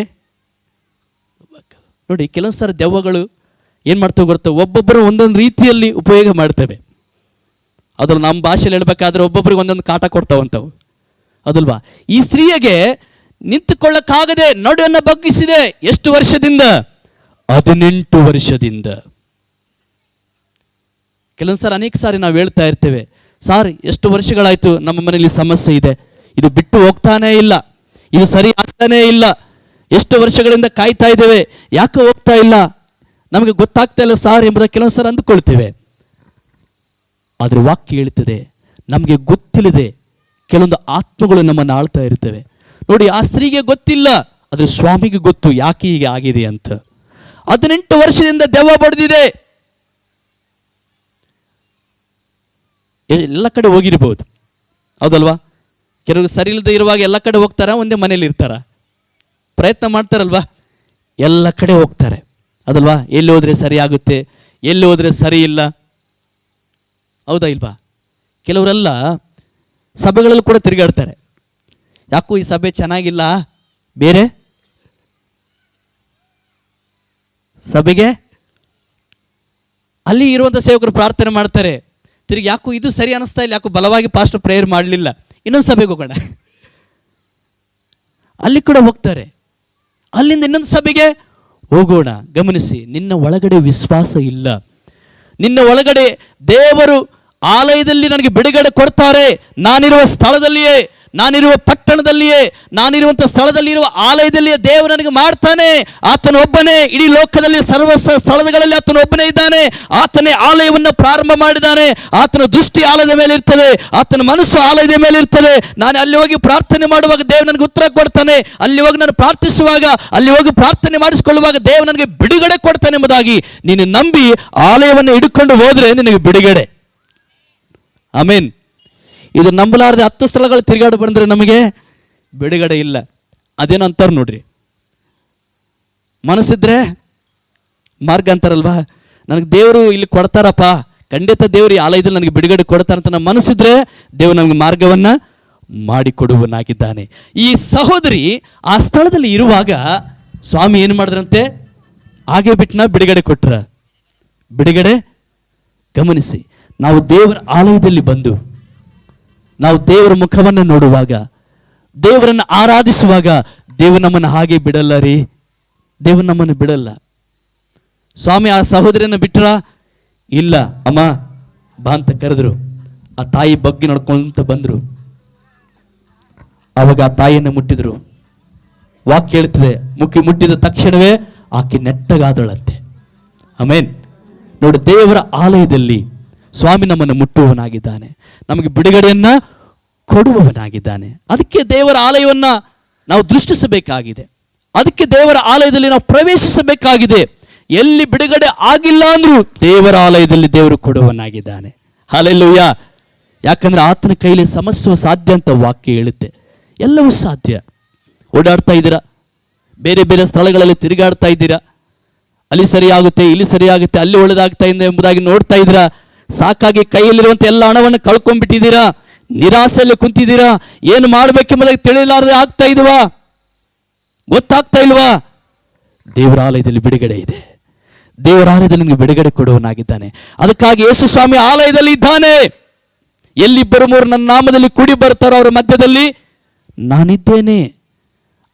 ನೋಡಿ, ಕೆಲವೊಂದು ಸಾರಿ ದೆವ್ವಗಳು ಏನು ಮಾಡ್ತವೆ ಗೊತ್ತಾ? ಒಬ್ಬೊಬ್ಬರು ಒಂದೊಂದು ರೀತಿಯಲ್ಲಿ ಉಪಯೋಗ ಮಾಡ್ತವೆ. ಅದ್ರಲ್ಲಿ ನಮ್ಮ ಭಾಷೆಯಲ್ಲಿ ಹೇಳ್ಬೇಕಾದ್ರೆ ಒಬ್ಬೊಬ್ಬರಿಗೆ ಒಂದೊಂದು ಕಾಟ ಕೊಡ್ತಾವಂತವು. ಅದಲ್ವಾ? ಈ ಸ್ತ್ರೀಯಗೆ ನಿಂತುಕೊಳ್ಳಕ್ಕಾಗದೆ ನಡುವನ್ನು ಬಗ್ಗಿಸಿದೆ. ಎಷ್ಟು ವರ್ಷದಿಂದ? 18 ವರ್ಷದಿಂದ. ಕೆಲವೊಂದ್ಸಾರಿ ಅನೇಕ ಸಾರಿ ನಾವು ಹೇಳ್ತಾ ಇರ್ತೇವೆ, ಸಾರ್ ಎಷ್ಟು ವರ್ಷಗಳಾಯ್ತು ನಮ್ಮ ಮನೆಯಲ್ಲಿ ಸಮಸ್ಯೆ ಇದೆ, ಇದು ಬಿಟ್ಟು ಹೋಗ್ತಾನೇ ಇಲ್ಲ, ಇದು ಸರಿ ಆಗ್ತಾನೇ ಇಲ್ಲ, ಎಷ್ಟು ವರ್ಷಗಳಿಂದ ಕಾಯ್ತಾ ಇದ್ದೇವೆ, ಯಾಕೆ ಹೋಗ್ತಾ ಇಲ್ಲ, ನಮಗೆ ಗೊತ್ತಾಗ್ತಾ ಇಲ್ಲ ಸಾರ್ ಎಂಬುದಾಗಿ ಕೆಲವೊಂದ್ಸಾರಿ ಅಂದುಕೊಳ್ತೇವೆ. ಆದ್ರೆ ವಾಕ್ಯ ಹೇಳ್ತದೆ, ನಮಗೆ ಗೊತ್ತಿಲ್ಲದೆ ಕೆಲವೊಂದು ಆತ್ಮಗಳು ನಮ್ಮನ್ನು ಆಳ್ತಾ ಇರ್ತವೆ. ನೋಡಿ, ಆ ಸ್ತ್ರೀಗೆ ಗೊತ್ತಿಲ್ಲ, ಅದು ಸ್ವಾಮಿಗೆ ಗೊತ್ತು ಯಾಕೆ ಹೀಗೆ ಆಗಿದೆ ಅಂತ. 18 ವರ್ಷದಿಂದ ದೆವ್ವ ಬಡ್ದಿದೆ. ಎಲ್ಲ ಕಡೆ ಹೋಗಿರ್ಬೋದು, ಹೌದಲ್ವಾ? ಕೆಲವರು ಸರಿ ಇಲ್ಲದೆ ಇರುವಾಗ ಎಲ್ಲ ಕಡೆ ಹೋಗ್ತಾರ, ಒಂದೇ ಮನೇಲಿ ಇರ್ತಾರ? ಪ್ರಯತ್ನ ಮಾಡ್ತಾರಲ್ವಾ? ಎಲ್ಲ ಕಡೆ ಹೋಗ್ತಾರೆ, ಅದಲ್ವಾ? ಎಲ್ಲಿ ಹೋದ್ರೆ ಸರಿ ಆಗುತ್ತೆ, ಎಲ್ಲಿ ಹೋದ್ರೆ ಸರಿ ಇಲ್ಲ, ಹೌದಾ ಇಲ್ವಾ? ಕೆಲವರೆಲ್ಲ ಸಭೆಗಳಲ್ಲಿ ಕೂಡ ತಿರುಗಾಡ್ತಾರೆ. ಯಾಕೋ ಈ ಸಭೆ ಚೆನ್ನಾಗಿಲ್ಲ, ಬೇರೆ ಸಭೆಗೆ ಅಲ್ಲಿ ಇರುವಂಥ ಸೇವಕರು ಪ್ರಾರ್ಥನೆ ಮಾಡ್ತಾರೆ, ತಿರುಗಿ ಯಾಕೋ ಇದು ಸರಿ ಅನಿಸ್ತಾ ಇಲ್ಲ, ಯಾಕೋ ಬಲವಾಗಿ ಪಾಸ್ಟರ್ ಪ್ರೇಯರ್ ಮಾಡಲಿಲ್ಲ, ಇನ್ನೊಂದು ಸಭೆಗೆ ಹೋಗೋಣ, ಅಲ್ಲಿ ಕೂಡ ಹೋಗ್ತಾರೆ. ಅಲ್ಲಿಂದ ಇನ್ನೊಂದು ಸಭೆಗೆ ಹೋಗೋಣ. ಗಮನಿಸಿ, ನಿನ್ನ ಒಳಗಡೆ ವಿಶ್ವಾಸ ಇಲ್ಲ, ನಿನ್ನ ಒಳಗಡೆ ದೇವರು ಆಲಯದಲ್ಲಿ ನನಗೆ ಬಿಡುಗಡೆ ಕೊಡ್ತಾರೆ, ನಾನಿರುವ ಸ್ಥಳದಲ್ಲಿಯೇ, ನಾನಿರುವ ಪಟ್ಟಣದಲ್ಲಿಯೇ, ನಾನಿರುವಂಥ ಸ್ಥಳದಲ್ಲಿ ಇರುವ ಆಲಯದಲ್ಲಿಯೇ ದೇವರು ನನಗೆ ಮಾಡ್ತಾನೆ, ಆತನ ಒಬ್ಬನೇ ಇಡೀ ಲೋಕದಲ್ಲಿ ಸರ್ವ ಸ್ಥಳಗಳಲ್ಲಿ ಆತನ ಒಬ್ಬನೇ ಇದ್ದಾನೆ, ಆತನೇ ಆಲಯವನ್ನು ಪ್ರಾರಂಭ ಮಾಡಿದ್ದಾನೆ, ಆತನ ದೃಷ್ಟಿ ಆಲಯದ ಮೇಲೆ ಇರ್ತದೆ, ಆತನ ಮನಸ್ಸು ಆಲಯದ ಮೇಲೆ ಇರ್ತದೆ. ನಾನು ಅಲ್ಲಿ ಹೋಗಿ ಪ್ರಾರ್ಥನೆ ಮಾಡುವಾಗ ದೇವರು ನನಗೆ ಉತ್ತರ ಕೊಡ್ತಾನೆ, ಅಲ್ಲಿ ಹೋಗಿ ನಾನು ಪ್ರಾರ್ಥಿಸುವಾಗ, ಅಲ್ಲಿ ಹೋಗಿ ಪ್ರಾರ್ಥನೆ ಮಾಡಿಸಿಕೊಳ್ಳುವಾಗ ದೇವರು ನನಗೆ ಬಿಡುಗಡೆ ಕೊಡ್ತಾನೆ ಎಂಬುದಾಗಿ ನೀನು ನಂಬಿ ಆಲಯವನ್ನು ಹಿಡ್ಕೊಂಡು ಹೋದ್ರೆ ನಿನಗೆ ಬಿಡುಗಡೆ. ಆಮೇನ್. ಇದು ನಂಬಲಾರದೆ 10 ಸ್ಥಳಗಳು ತಿರುಗಾಡಿ ಬಂದರೆ ನಮಗೆ ಬಿಡುಗಡೆ ಇಲ್ಲ. ಅದೇನೋ ಅಂತಾರೆ ನೋಡ್ರಿ, ಮನಸ್ಸಿದ್ರೆ ಮಾರ್ಗ ಅಂತಾರಲ್ವಾ, ನನಗೆ ದೇವರು ಇಲ್ಲಿ ಕೊಡ್ತಾರಪ್ಪ, ಖಂಡಿತ ದೇವರು ಈ ಆಲಯದಲ್ಲಿ ನನಗೆ ಬಿಡುಗಡೆ ಕೊಡ್ತಾರಂತ ನಮ್ಮ ಮನಸ್ಸಿದ್ರೆ ದೇವರು ನಮಗೆ ಮಾರ್ಗವನ್ನು ಮಾಡಿಕೊಡುವನಾಗಿದ್ದಾನೆ. ಈ ಸಹೋದರಿ ಆ ಸ್ಥಳದಲ್ಲಿ ಇರುವಾಗ ಸ್ವಾಮಿ ಏನು ಮಾಡಿದ್ರಂತೆ, ಹಾಗೆ ಬಿಟ್ಟನ ಬಿಡುಗಡೆ ಕೊಟ್ರ. ಬಿಡುಗಡೆ. ಗಮನಿಸಿ, ನಾವು ದೇವರ ಆಲಯದಲ್ಲಿ ಬಂದು ನಾವು ದೇವರ ಮುಖವನ್ನು ನೋಡುವಾಗ, ದೇವರನ್ನು ಆರಾಧಿಸುವಾಗ ದೇವರು ನಮ್ಮನ್ನು ಹಾಗೆ ಬಿಡಲ್ಲ ರೀ, ದೇವರು ನಮ್ಮನ್ನು ಬಿಡಲ್ಲ. ಸ್ವಾಮಿ ಆ ಸಹೋದರಿಯನ್ನು ಬಿಟ್ರ ಇಲ್ಲ, ಅಮ್ಮ ಬಾ ಅಂತ ಕರೆದ್ರು, ಆ ತಾಯಿ ಬಗ್ಗೆ ನೋಡ್ಕೊಂತ ಬಂದ್ರು, ಆವಾಗ ಆ ತಾಯಿಯನ್ನು ಮುಟ್ಟಿದ್ರು. ವಾಕ್ಯ ಹೇಳ್ತದೆ, ಮುಟ್ಟಿದ ತಕ್ಷಣವೇ ಆಕೆ ನೆಟ್ಟಗಾದಳಂತೆ. ಆಮೇನ್. ನೋಡಿ, ದೇವರ ಆಲಯದಲ್ಲಿ ಸ್ವಾಮಿ ನಮ್ಮನ್ನು ಮುಟ್ಟುವವನಾಗಿದ್ದಾನೆ, ನಮಗೆ ಬಿಡುಗಡೆಯನ್ನ ಕೊಡುವವನಾಗಿದ್ದಾನೆ. ಅದಕ್ಕೆ ದೇವರ ಆಲಯವನ್ನ ನಾವು ದೃಷ್ಟಿಸಬೇಕಾಗಿದೆ, ಅದಕ್ಕೆ ದೇವರ ಆಲಯದಲ್ಲಿ ನಾವು ಪ್ರವೇಶಿಸಬೇಕಾಗಿದೆ. ಎಲ್ಲಿ ಬಿಡುಗಡೆ ಆಗಿಲ್ಲ ಅಂದ್ರೂ ದೇವರ ಆಲಯದಲ್ಲಿ ದೇವರು ಕೊಡುವವನಾಗಿದ್ದಾನೆ. ಹಲ್ಲೆಲೂಯಾ. ಯಾಕಂದ್ರೆ ಆತನ ಕೈಲಿ ಸಮಸ್ಯೆ ಸಾಧ್ಯ ಅಂತ ವಾಕ್ಯ ಹೇಳುತ್ತೆ. ಎಲ್ಲವೂ ಸಾಧ್ಯ. ಓಡಾಡ್ತಾ ಇದ್ದೀರಾ, ಬೇರೆ ಬೇರೆ ಸ್ಥಳಗಳಲ್ಲಿ ತಿರುಗಾಡ್ತಾ ಇದ್ದೀರಾ, ಅಲ್ಲಿ ಸರಿಯಾಗುತ್ತೆ, ಇಲ್ಲಿ ಸರಿಯಾಗುತ್ತೆ, ಅಲ್ಲಿ ಒಳ್ಳೆದಾಗ್ತಾ ಇದೆ ಎಂಬುದಾಗಿ ನೋಡ್ತಾ ಇದ್ದೀರಾ, ಸಾಕಾಗಿ ಕೈಯಲ್ಲಿರುವಂಥ ಎಲ್ಲ ಹಣವನ್ನು ಕಳ್ಕೊಂಡ್ಬಿಟ್ಟಿದ್ದೀರಾ, ನಿರಾಸೆಯಲ್ಲಿ ಕುಂತಿದ್ದೀರಾ, ಏನು ಮಾಡಬೇಕೆಂಬುದಾಗಿ ತಿಳಿಲಾರದೆ ಆಗ್ತಾ ಇದ್ವಾ, ಗೊತ್ತಾಗ್ತಾ ಇಲ್ವಾ? ದೇವರ ಆಲಯದಲ್ಲಿ ಬಿಡುಗಡೆ ಇದೆ, ದೇವರ ಆಲಯದಲ್ಲಿ ನಿಮಗೆ ಬಿಡುಗಡೆ ಕೊಡುವವನಾಗಿದ್ದಾನೆ. ಅದಕ್ಕಾಗಿ ಯೇಸು ಸ್ವಾಮಿ ಆಲಯದಲ್ಲಿ ಇದ್ದಾನೆ. ಎಲ್ಲಿಬ್ಬರು ಮೂರು ನನ್ನ ನಾಮದಲ್ಲಿ ಕೂಡಿ ಬರ್ತಾರೋ ಅವರ ಮಧ್ಯದಲ್ಲಿ ನಾನಿದ್ದೇನೆ.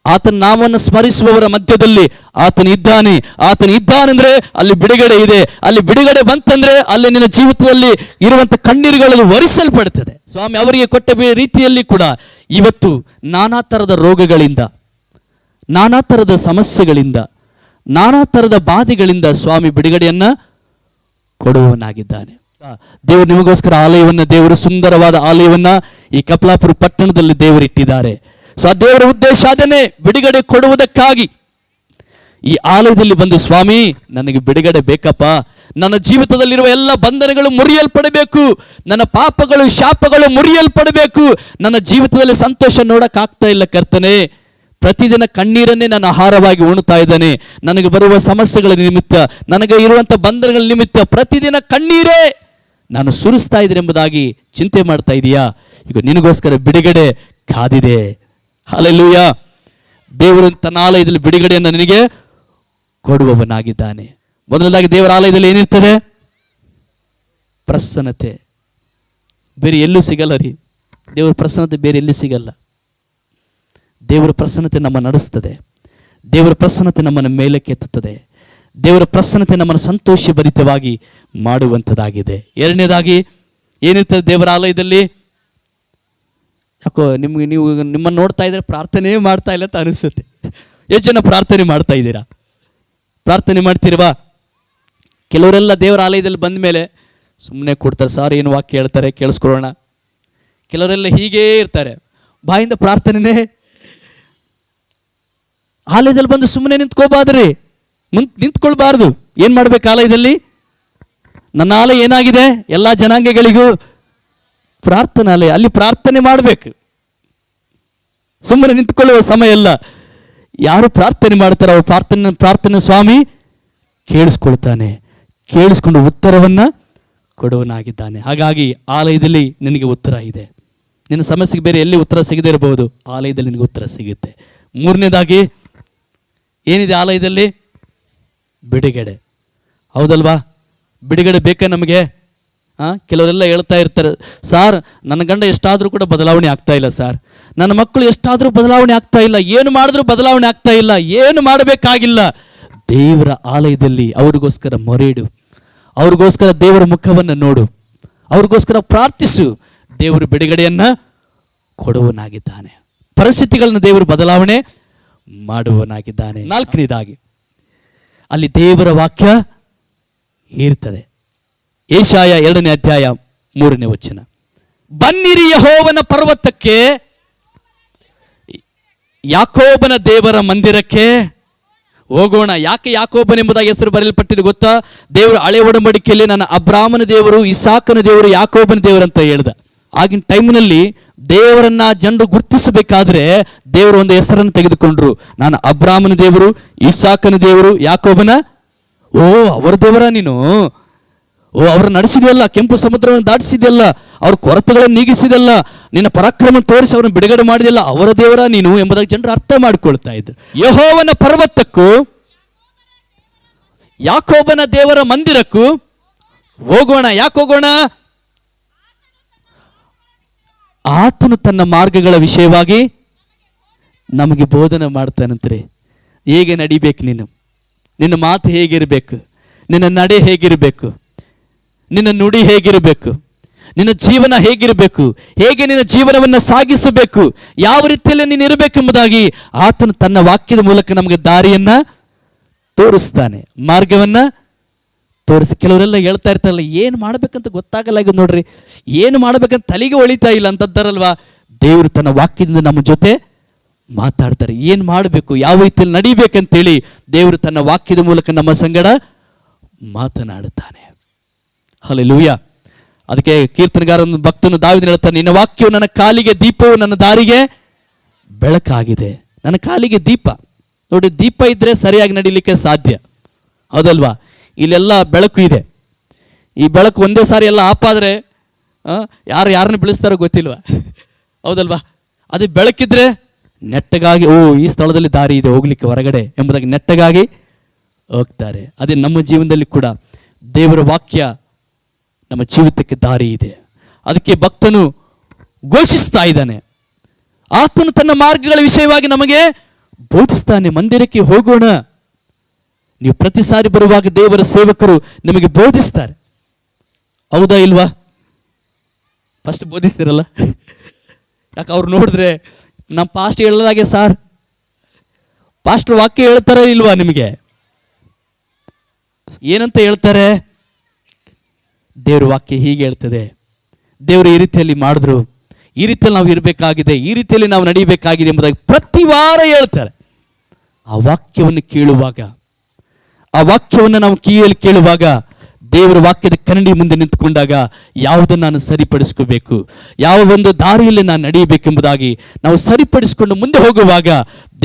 ಆತನ ನಾಮವನ್ನು ಸ್ಮರಿಸುವವರ ಮಧ್ಯದಲ್ಲಿ ಆತನಿದ್ದಾನೆ. ಆತನಿದ್ದಾನೆಂದ್ರೆ ಅಲ್ಲಿ ಬಿಡುಗಡೆ ಇದೆ. ಅಲ್ಲಿ ಬಿಡುಗಡೆ ಬಂತಂದ್ರೆ ಅಲ್ಲಿ ನಿನ್ನ ಜೀವಿತದಲ್ಲಿ ಇರುವಂತ ಕಣ್ಣೀರುಗಳು ಒರೆಸಲ್ಪಡ್ತದೆ. ಸ್ವಾಮಿ ಅವರಿಗೆ ಕೊಟ್ಟ ರೀತಿಯಲ್ಲಿ ಕೂಡ ಇವತ್ತು ನಾನಾ ತರದ ರೋಗಗಳಿಂದ, ನಾನಾ ತರದ ಸಮಸ್ಯೆಗಳಿಂದ, ನಾನಾ ತರದ ಬಾಧೆಗಳಿಂದ ಸ್ವಾಮಿ ಬಿಡುಗಡೆಯನ್ನ ಕೊಡುವವನಾಗಿದ್ದಾನೆ. ದೇವರು ನಿಮಗೋಸ್ಕರ ಆಲಯವನ್ನ, ದೇವರು ಸುಂದರವಾದ ಆಲಯವನ್ನ ಈ ಕಪ್ಲಾಪುರ ಪಟ್ಟಣದಲ್ಲಿ ದೇವರಿಟ್ಟಿದ್ದಾರೆ. ಸೊ ಆ ದೇವರ ಉದ್ದೇಶ ಅದನ್ನೇ, ಬಿಡುಗಡೆ ಕೊಡುವುದಕ್ಕಾಗಿ. ಈ ಆಲಯದಲ್ಲಿ ಬಂದು ಸ್ವಾಮಿ ನನಗೆ ಬಿಡುಗಡೆ ಬೇಕಪ್ಪ, ನನ್ನ ಜೀವಿತದಲ್ಲಿರುವ ಎಲ್ಲ ಬಂಧನಗಳು ಮುರಿಯಲ್ಪಡಬೇಕು, ನನ್ನ ಪಾಪಗಳು ಶಾಪಗಳು ಮುರಿಯಲ್ಪಡಬೇಕು, ನನ್ನ ಜೀವಿತದಲ್ಲಿ ಸಂತೋಷ ನೋಡಕ್ಕಾಗ್ತಾ ಇಲ್ಲ ಕರ್ತನೆ, ಪ್ರತಿದಿನ ಕಣ್ಣೀರನ್ನೇ ನಾನು ಆಹಾರವಾಗಿ ಉಣ್ತಾ ಇದ್ದಾನೆ, ನನಗೆ ಬರುವ ಸಮಸ್ಯೆಗಳ ನಿಮಿತ್ತ, ನನಗೆ ಇರುವಂಥ ಬಂಧನಗಳ ನಿಮಿತ್ತ ಪ್ರತಿದಿನ ಕಣ್ಣೀರೇ ನಾನು ಸುರಿಸ್ತಾ ಇದ್ದೇನೆ ಎಂಬುದಾಗಿ ಚಿಂತೆ ಮಾಡ್ತಾ ಇದೀಯಾ? ಈಗ ನಿನಗೋಸ್ಕರ ಬಿಡುಗಡೆ ಕಾದಿದೆ. ಹಲ್ಲೆಲೂಯಾ. ದೇವರು ತನ್ನ ಆಲಯದಲ್ಲಿ ಬಿಡುಗಡೆಯನ್ನು ನಿನಗೆ ಕೊಡುವವನಾಗಿದ್ದಾನೆ. ಮೊದಲನೇದಾಗಿ ದೇವರ ಆಲಯದಲ್ಲಿ ಏನಿರ್ತದೆ? ಪ್ರಸನ್ನತೆ. ಬೇರೆ ಎಲ್ಲೂ ಸಿಗಲ್ಲ ರೀ, ದೇವರ ಪ್ರಸನ್ನತೆ ಬೇರೆ ಎಲ್ಲಿ ಸಿಗಲ್ಲ. ದೇವರ ಪ್ರಸನ್ನತೆ ನಮ್ಮ ನಡೆಸ್ತದೆ. ದೇವರ ಪ್ರಸನ್ನತೆ ನಮ್ಮನ್ನು ಮೇಲಕ್ಕೆ ಎತ್ತುತ್ತದೆ. ದೇವರ ಪ್ರಸನ್ನತೆ ನಮ್ಮನ್ನು ಸಂತೋಷಭರಿತವಾಗಿ ಮಾಡುವಂಥದ್ದಾಗಿದೆ. ಎರಡನೇದಾಗಿ ಏನಿರ್ತದೆ ದೇವರ ಆಲಯದಲ್ಲಿ? ಯಾಕೋ ನಿಮ್ಮನ್ನು ನೋಡ್ತಾ ಇದ್ರೆ ಪ್ರಾರ್ಥನೆ ಮಾಡ್ತಾ ಇಲ್ಲ ಅಂತ ಅನಿಸುತ್ತೆ. ಎಷ್ಟು ಜನ ಪ್ರಾರ್ಥನೆ ಮಾಡ್ತಾ ಇದ್ದೀರಾ? ಪ್ರಾರ್ಥನೆ ಮಾಡ್ತೀರವಾ? ಕೆಲವರೆಲ್ಲ ದೇವರ ಆಲಯದಲ್ಲಿ ಬಂದ ಮೇಲೆ ಸುಮ್ಮನೆ ಕೊಡ್ತಾರೆ, ಸಾರ್ ಏನು ವಾಕ್ಯ ಹೇಳ್ತಾರೆ ಕೇಳಿಸ್ಕೊಳ್ಳೋಣ. ಕೆಲವರೆಲ್ಲ ಹೀಗೇ ಇರ್ತಾರೆ, ಬಾಯಿಂದ ಪ್ರಾರ್ಥನೆನೇ. ಆಲಯದಲ್ಲಿ ಬಂದು ಸುಮ್ಮನೆ ನಿಂತ್ಕೋಬಾರ್ದ್ರಿ, ನಿಂತ್ಕೊಳ್ಬಾರ್ದು. ಏನು ಮಾಡ್ಬೇಕು ಆಲಯದಲ್ಲಿ? ನನ್ನ ಆಲಯ ಏನಾಗಿದೆ? ಎಲ್ಲ ಜನಾಂಗಗಳಿಗೂ ಪ್ರಾರ್ಥನಾಲಯ. ಅಲ್ಲಿ ಪ್ರಾರ್ಥನೆ ಮಾಡಬೇಕು, ಸುಮ್ಮನೆ ನಿಂತ್ಕೊಳ್ಳುವ ಸಮಯ ಅಲ್ಲ. ಯಾರು ಪ್ರಾರ್ಥನೆ ಮಾಡ್ತಾರೋ ಅವ್ರು ಪ್ರಾರ್ಥನೆ ಸ್ವಾಮಿ ಕೇಳಿಸ್ಕೊಳ್ತಾನೆ, ಕೇಳಿಸ್ಕೊಂಡು ಉತ್ತರವನ್ನು ಕೊಡುವನಾಗಿದ್ದಾನೆ. ಹಾಗಾಗಿ ಆಲಯದಲ್ಲಿ ನಿನಗೆ ಉತ್ತರ ಇದೆ. ನಿನ್ನ ಸಮಸ್ಯೆಗೆ ಬೇರೆ ಎಲ್ಲಿ ಉತ್ತರ ಸಿಗದೇ ಇರಬಹುದು, ಆಲಯದಲ್ಲಿ ನಿನಗೆ ಉತ್ತರ ಸಿಗುತ್ತೆ. ಮೂರನೇದಾಗಿ ಏನಿದೆ ಆಲಯದಲ್ಲಿ? ಬಿಡುಗಡೆ. ಹೌದಲ್ವಾ? ಬಿಡುಗಡೆ ಬೇಕಾ ನಮಗೆ? ಕೆಲವರೆಲ್ಲ ಹೇಳ್ತಾ ಇರ್ತಾರೆ, ಸಾರ್ ನನ್ನ ಗಂಡ ಎಷ್ಟಾದರೂ ಕೂಡ ಬದಲಾವಣೆ ಆಗ್ತಾ ಇಲ್ಲ ಸಾರ್, ನನ್ನ ಮಕ್ಕಳು ಎಷ್ಟಾದರೂ ಬದಲಾವಣೆ ಆಗ್ತಾ ಇಲ್ಲ, ಏನು ಮಾಡಿದ್ರೂ ಬದಲಾವಣೆ ಆಗ್ತಾ ಇಲ್ಲ. ಏನು ಮಾಡಬೇಕಾಗಿಲ್ಲ, ದೇವರ ಆಲಯದಲ್ಲಿ ಅವ್ರಿಗೋಸ್ಕರ ಮೊರೆಯಿಡು, ಅವ್ರಿಗೋಸ್ಕರ ದೇವರ ಮುಖವನ್ನು ನೋಡು, ಅವ್ರಿಗೋಸ್ಕರ ಪ್ರಾರ್ಥಿಸು. ದೇವರು ಬಿಡುಗಡೆಯನ್ನು ಕೊಡುವನಾಗಿದ್ದಾನೆ. ಪರಿಸ್ಥಿತಿಗಳನ್ನು ದೇವರು ಬದಲಾವಣೆ ಮಾಡುವನಾಗಿದ್ದಾನೆ. ನಾಲ್ಕನೇದಾಗಿ ಅಲ್ಲಿ ದೇವರ ವಾಕ್ಯ ಇರ್ತದೆ. ಯೆಶಾಯ 2ನೇ ಅಧ್ಯಾಯ 3ನೇ ವಚನ, ಬನ್ನಿರಿ ಯೆಹೋವನ ಪರ್ವತಕ್ಕೆ, ಯಾಕೋಬನ ದೇವರ ಮಂದಿರಕ್ಕೆ ಹೋಗೋಣ. ಯಾಕೆ ಯಾಕೋಬನ್ ಎಂಬುದಾಗಿ ಹೆಸರು ಬರೆಯಲ್ಪಟ್ಟಿದೆ ಗೊತ್ತಾ? ದೇವರು ಹಳೆ ಒಡಂಬಡಿಕೆಯಲ್ಲಿ ನನ್ನ ಅಬ್ರಾಮನ ದೇವರು, ಇಸಾಕನ ದೇವರು, ಯಾಕೋಬನ ದೇವರು ಅಂತ ಹೇಳ್ದ. ಆಗಿನ ಟೈಮ್ನಲ್ಲಿ ದೇವರನ್ನ ಜನರು ಗುರ್ತಿಸಬೇಕಾದ್ರೆ ದೇವರು ಒಂದು ಹೆಸರನ್ನು ತೆಗೆದುಕೊಂಡ್ರು. ನಾನು ಅಬ್ರಾಮನ ದೇವರು, ಇಸಾಕನ ದೇವರು, ಯಾಕೋಬನ. ಓ ಅವರ ದೇವರ ನೀನು? ಓ ಅವ್ರನ್ನ ನಡೆಸಿದೆಯಲ್ಲ, ಕೆಂಪು ಸಮುದ್ರವನ್ನು ದಾಟಿಸಿದೆಯಲ್ಲ, ಅವ್ರ ಕೊರತೆಗಳನ್ನು ನೀಗಿಸಿದೆಲ್ಲ, ನಿನ್ನ ಪರಾಕ್ರಮ ತೋರಿಸಿ ಅವ್ರನ್ನ ಬಿಡುಗಡೆ ಮಾಡಿದೆಯಲ್ಲ, ಅವರ ದೇವರ ನೀನು ಎಂಬುದಾಗಿ ಜನರು ಅರ್ಥ ಮಾಡ್ಕೊಳ್ತಾ ಇದ್ರು. ಯೆಹೋವನ ಪರ್ವತಕ್ಕೂ ಯಾಕೋಬನ ದೇವರ ಮಂದಿರಕ್ಕೂ ಹೋಗೋಣ. ಯಾಕೆ ಹೋಗೋಣ? ಆತನು ತನ್ನ ಮಾರ್ಗಗಳ ವಿಷಯವಾಗಿ ನಮಗೆ ಬೋಧನೆ ಮಾಡ್ತಾನಂತ್ರಿ. ಹೇಗೆ ನಡಿಬೇಕು ನೀನು, ನಿನ್ನ ಮಾತು ಹೇಗಿರಬೇಕು, ನಿನ್ನ ನಡೆ ಹೇಗಿರಬೇಕು, ನಿನ್ನ ನುಡಿ ಹೇಗಿರಬೇಕು, ನಿನ್ನ ಜೀವನ ಹೇಗಿರಬೇಕು, ಹೇಗೆ ನಿನ್ನ ಜೀವನವನ್ನು ಸಾಗಿಸಬೇಕು, ಯಾವ ರೀತಿಯಲ್ಲಿ ನೀನು ಇರಬೇಕೆಂಬುದಾಗಿ ಆತನು ತನ್ನ ವಾಕ್ಯದ ಮೂಲಕ ನಮಗೆ ದಾರಿಯನ್ನ ತೋರಿಸ್ತಾನೆ, ಮಾರ್ಗವನ್ನ ತೋರಿಸಿ. ಕೆಲವರೆಲ್ಲ ಹೇಳ್ತಾ ಇರ್ತಾರಲ್ಲ, ಏನು ಮಾಡ್ಬೇಕಂತ ಗೊತ್ತಾಗಲ್ಲ ಈಗ ನೋಡ್ರಿ, ಏನು ಮಾಡ್ಬೇಕಂತ ತಲೆಗೆ ಹೊಳಿತಾ ಇಲ್ಲ ಅಂತದ್ದಾರಲ್ವಾ. ದೇವರು ತನ್ನ ವಾಕ್ಯದಿಂದ ನಮ್ಮ ಜೊತೆ ಮಾತಾಡ್ತಾರೆ. ಏನು ಮಾಡಬೇಕು, ಯಾವ ರೀತಿಯಲ್ಲಿ ನಡಿಬೇಕಂತೇಳಿ ದೇವರು ತನ್ನ ವಾಕ್ಯದ ಮೂಲಕ ನಮ್ಮ ಸಂಗಡ ಮಾತನಾಡುತ್ತಾನೆ. ಹಲ್ಲೆಲೂಯಾ. ಅದಕ್ಕೆ ಕೀರ್ತನಗಾರನ ಭಕ್ತನು ದಾವೀದನು ಹೇಳ್ತಾನೆ, ನಿನ್ನ ವಾಕ್ಯವು ನನ್ನ ಕಾಲಿಗೆ ದೀಪವು, ನನ್ನ ದಾರಿಗೆ ಬೆಳಕಾಗಿದೆ. ನನ್ನ ಕಾಲಿಗೆ ದೀಪ. ನೋಡಿ, ದೀಪ ಇದ್ರೆ ಸರಿಯಾಗಿ ನಡಿಲಿಕ್ಕೆ ಸಾಧ್ಯ, ಹೌದಲ್ವಾ? ಇಲ್ಲೆಲ್ಲ ಬೆಳಕು ಇದೆ. ಈ ಬೆಳಕು ಒಂದೇ ಸಾರಿ ಎಲ್ಲ ಆಪಾದ್ರೆ ಯಾರನ್ನ ಬೆಳೆಸ್ತಾರೋ ಗೊತ್ತಿಲ್ವಾ, ಹೌದಲ್ವಾ? ಅದು ಬೆಳಕಿದ್ರೆ ನೆಟ್ಟಗಾಗಿ, ಓ ಈ ಸ್ಥಳದಲ್ಲಿ ದಾರಿ ಇದೆ ಹೋಗ್ಲಿಕ್ಕೆ ಹೊರಗಡೆ ಎಂಬುದಾಗಿ ನೆಟ್ಟಗಾಗಿ ಹೋಗ್ತಾರೆ. ಅದೇ ನಮ್ಮ ಜೀವನದಲ್ಲಿ ಕೂಡ ದೇವರ ವಾಕ್ಯ ನಮ್ಮ ಜೀವಿತಕ್ಕೆ ದಾರಿ ಇದೆ. ಅದಕ್ಕೆ ಭಕ್ತನು ಘೋಷಿಸ್ತಾ ಇದ್ದಾನೆ, ಆತನು ತನ್ನ ಮಾರ್ಗಗಳ ವಿಷಯವಾಗಿ ನಮಗೆ ಬೋಧಿಸ್ತಾನೆ. ಮಂದಿರಕ್ಕೆ ಹೋಗೋಣ. ನೀವು ಪ್ರತಿ ಸಾರಿ ಬರುವಾಗ ದೇವರ ಸೇವಕರು ನಿಮಗೆ ಬೋಧಿಸ್ತಾರೆ, ಹೌದಾ ಇಲ್ವಾ? ಫಸ್ಟ್ ಬೋಧಿಸ್ತಿರಲ್ಲ, ಯಾಕೆ ಅವ್ರು ನೋಡಿದ್ರೆ ನಮ್ಮ ಪಾಸ್ಟ್ ಹೇಳಲಾಗೆ, ಸಾರ್ ಪಾಸ್ಟರ್ ವಾಕ್ಯ ಹೇಳ್ತಾರ ಇಲ್ವಾ ನಿಮಗೆ? ಏನಂತ ಹೇಳ್ತಾರೆ? ದೇವ್ರ ವಾಕ್ಯ ಹೀಗೆ ಹೇಳ್ತದೆ, ದೇವರು ಈ ರೀತಿಯಲ್ಲಿ ಮಾಡಿದ್ರು, ಈ ರೀತಿಯಲ್ಲಿ ನಾವು ಇರಬೇಕಾಗಿದೆ, ಈ ರೀತಿಯಲ್ಲಿ ನಾವು ನಡೀಬೇಕಾಗಿದೆ ಎಂಬುದಾಗಿ ಪ್ರತಿ ವಾರ ಹೇಳ್ತಾರೆ. ಆ ವಾಕ್ಯವನ್ನು ಕೇಳುವಾಗ, ಆ ವಾಕ್ಯವನ್ನು ನಾವು ಕಿವಿಯಲ್ಲಿ ಕೇಳುವಾಗ, ದೇವರ ವಾಕ್ಯದ ಕನ್ನಡಿ ಮುಂದೆ ನಿಂತುಕೊಂಡಾಗ ಯಾವುದನ್ನು ನಾನು ಸರಿಪಡಿಸ್ಕೋಬೇಕು, ಯಾವ ಒಂದು ದಾರಿಯಲ್ಲಿ ನಾನು ನಡೆಯಬೇಕೆಂಬುದಾಗಿ ನಾವು ಸರಿಪಡಿಸಿಕೊಂಡು ಮುಂದೆ ಹೋಗುವಾಗ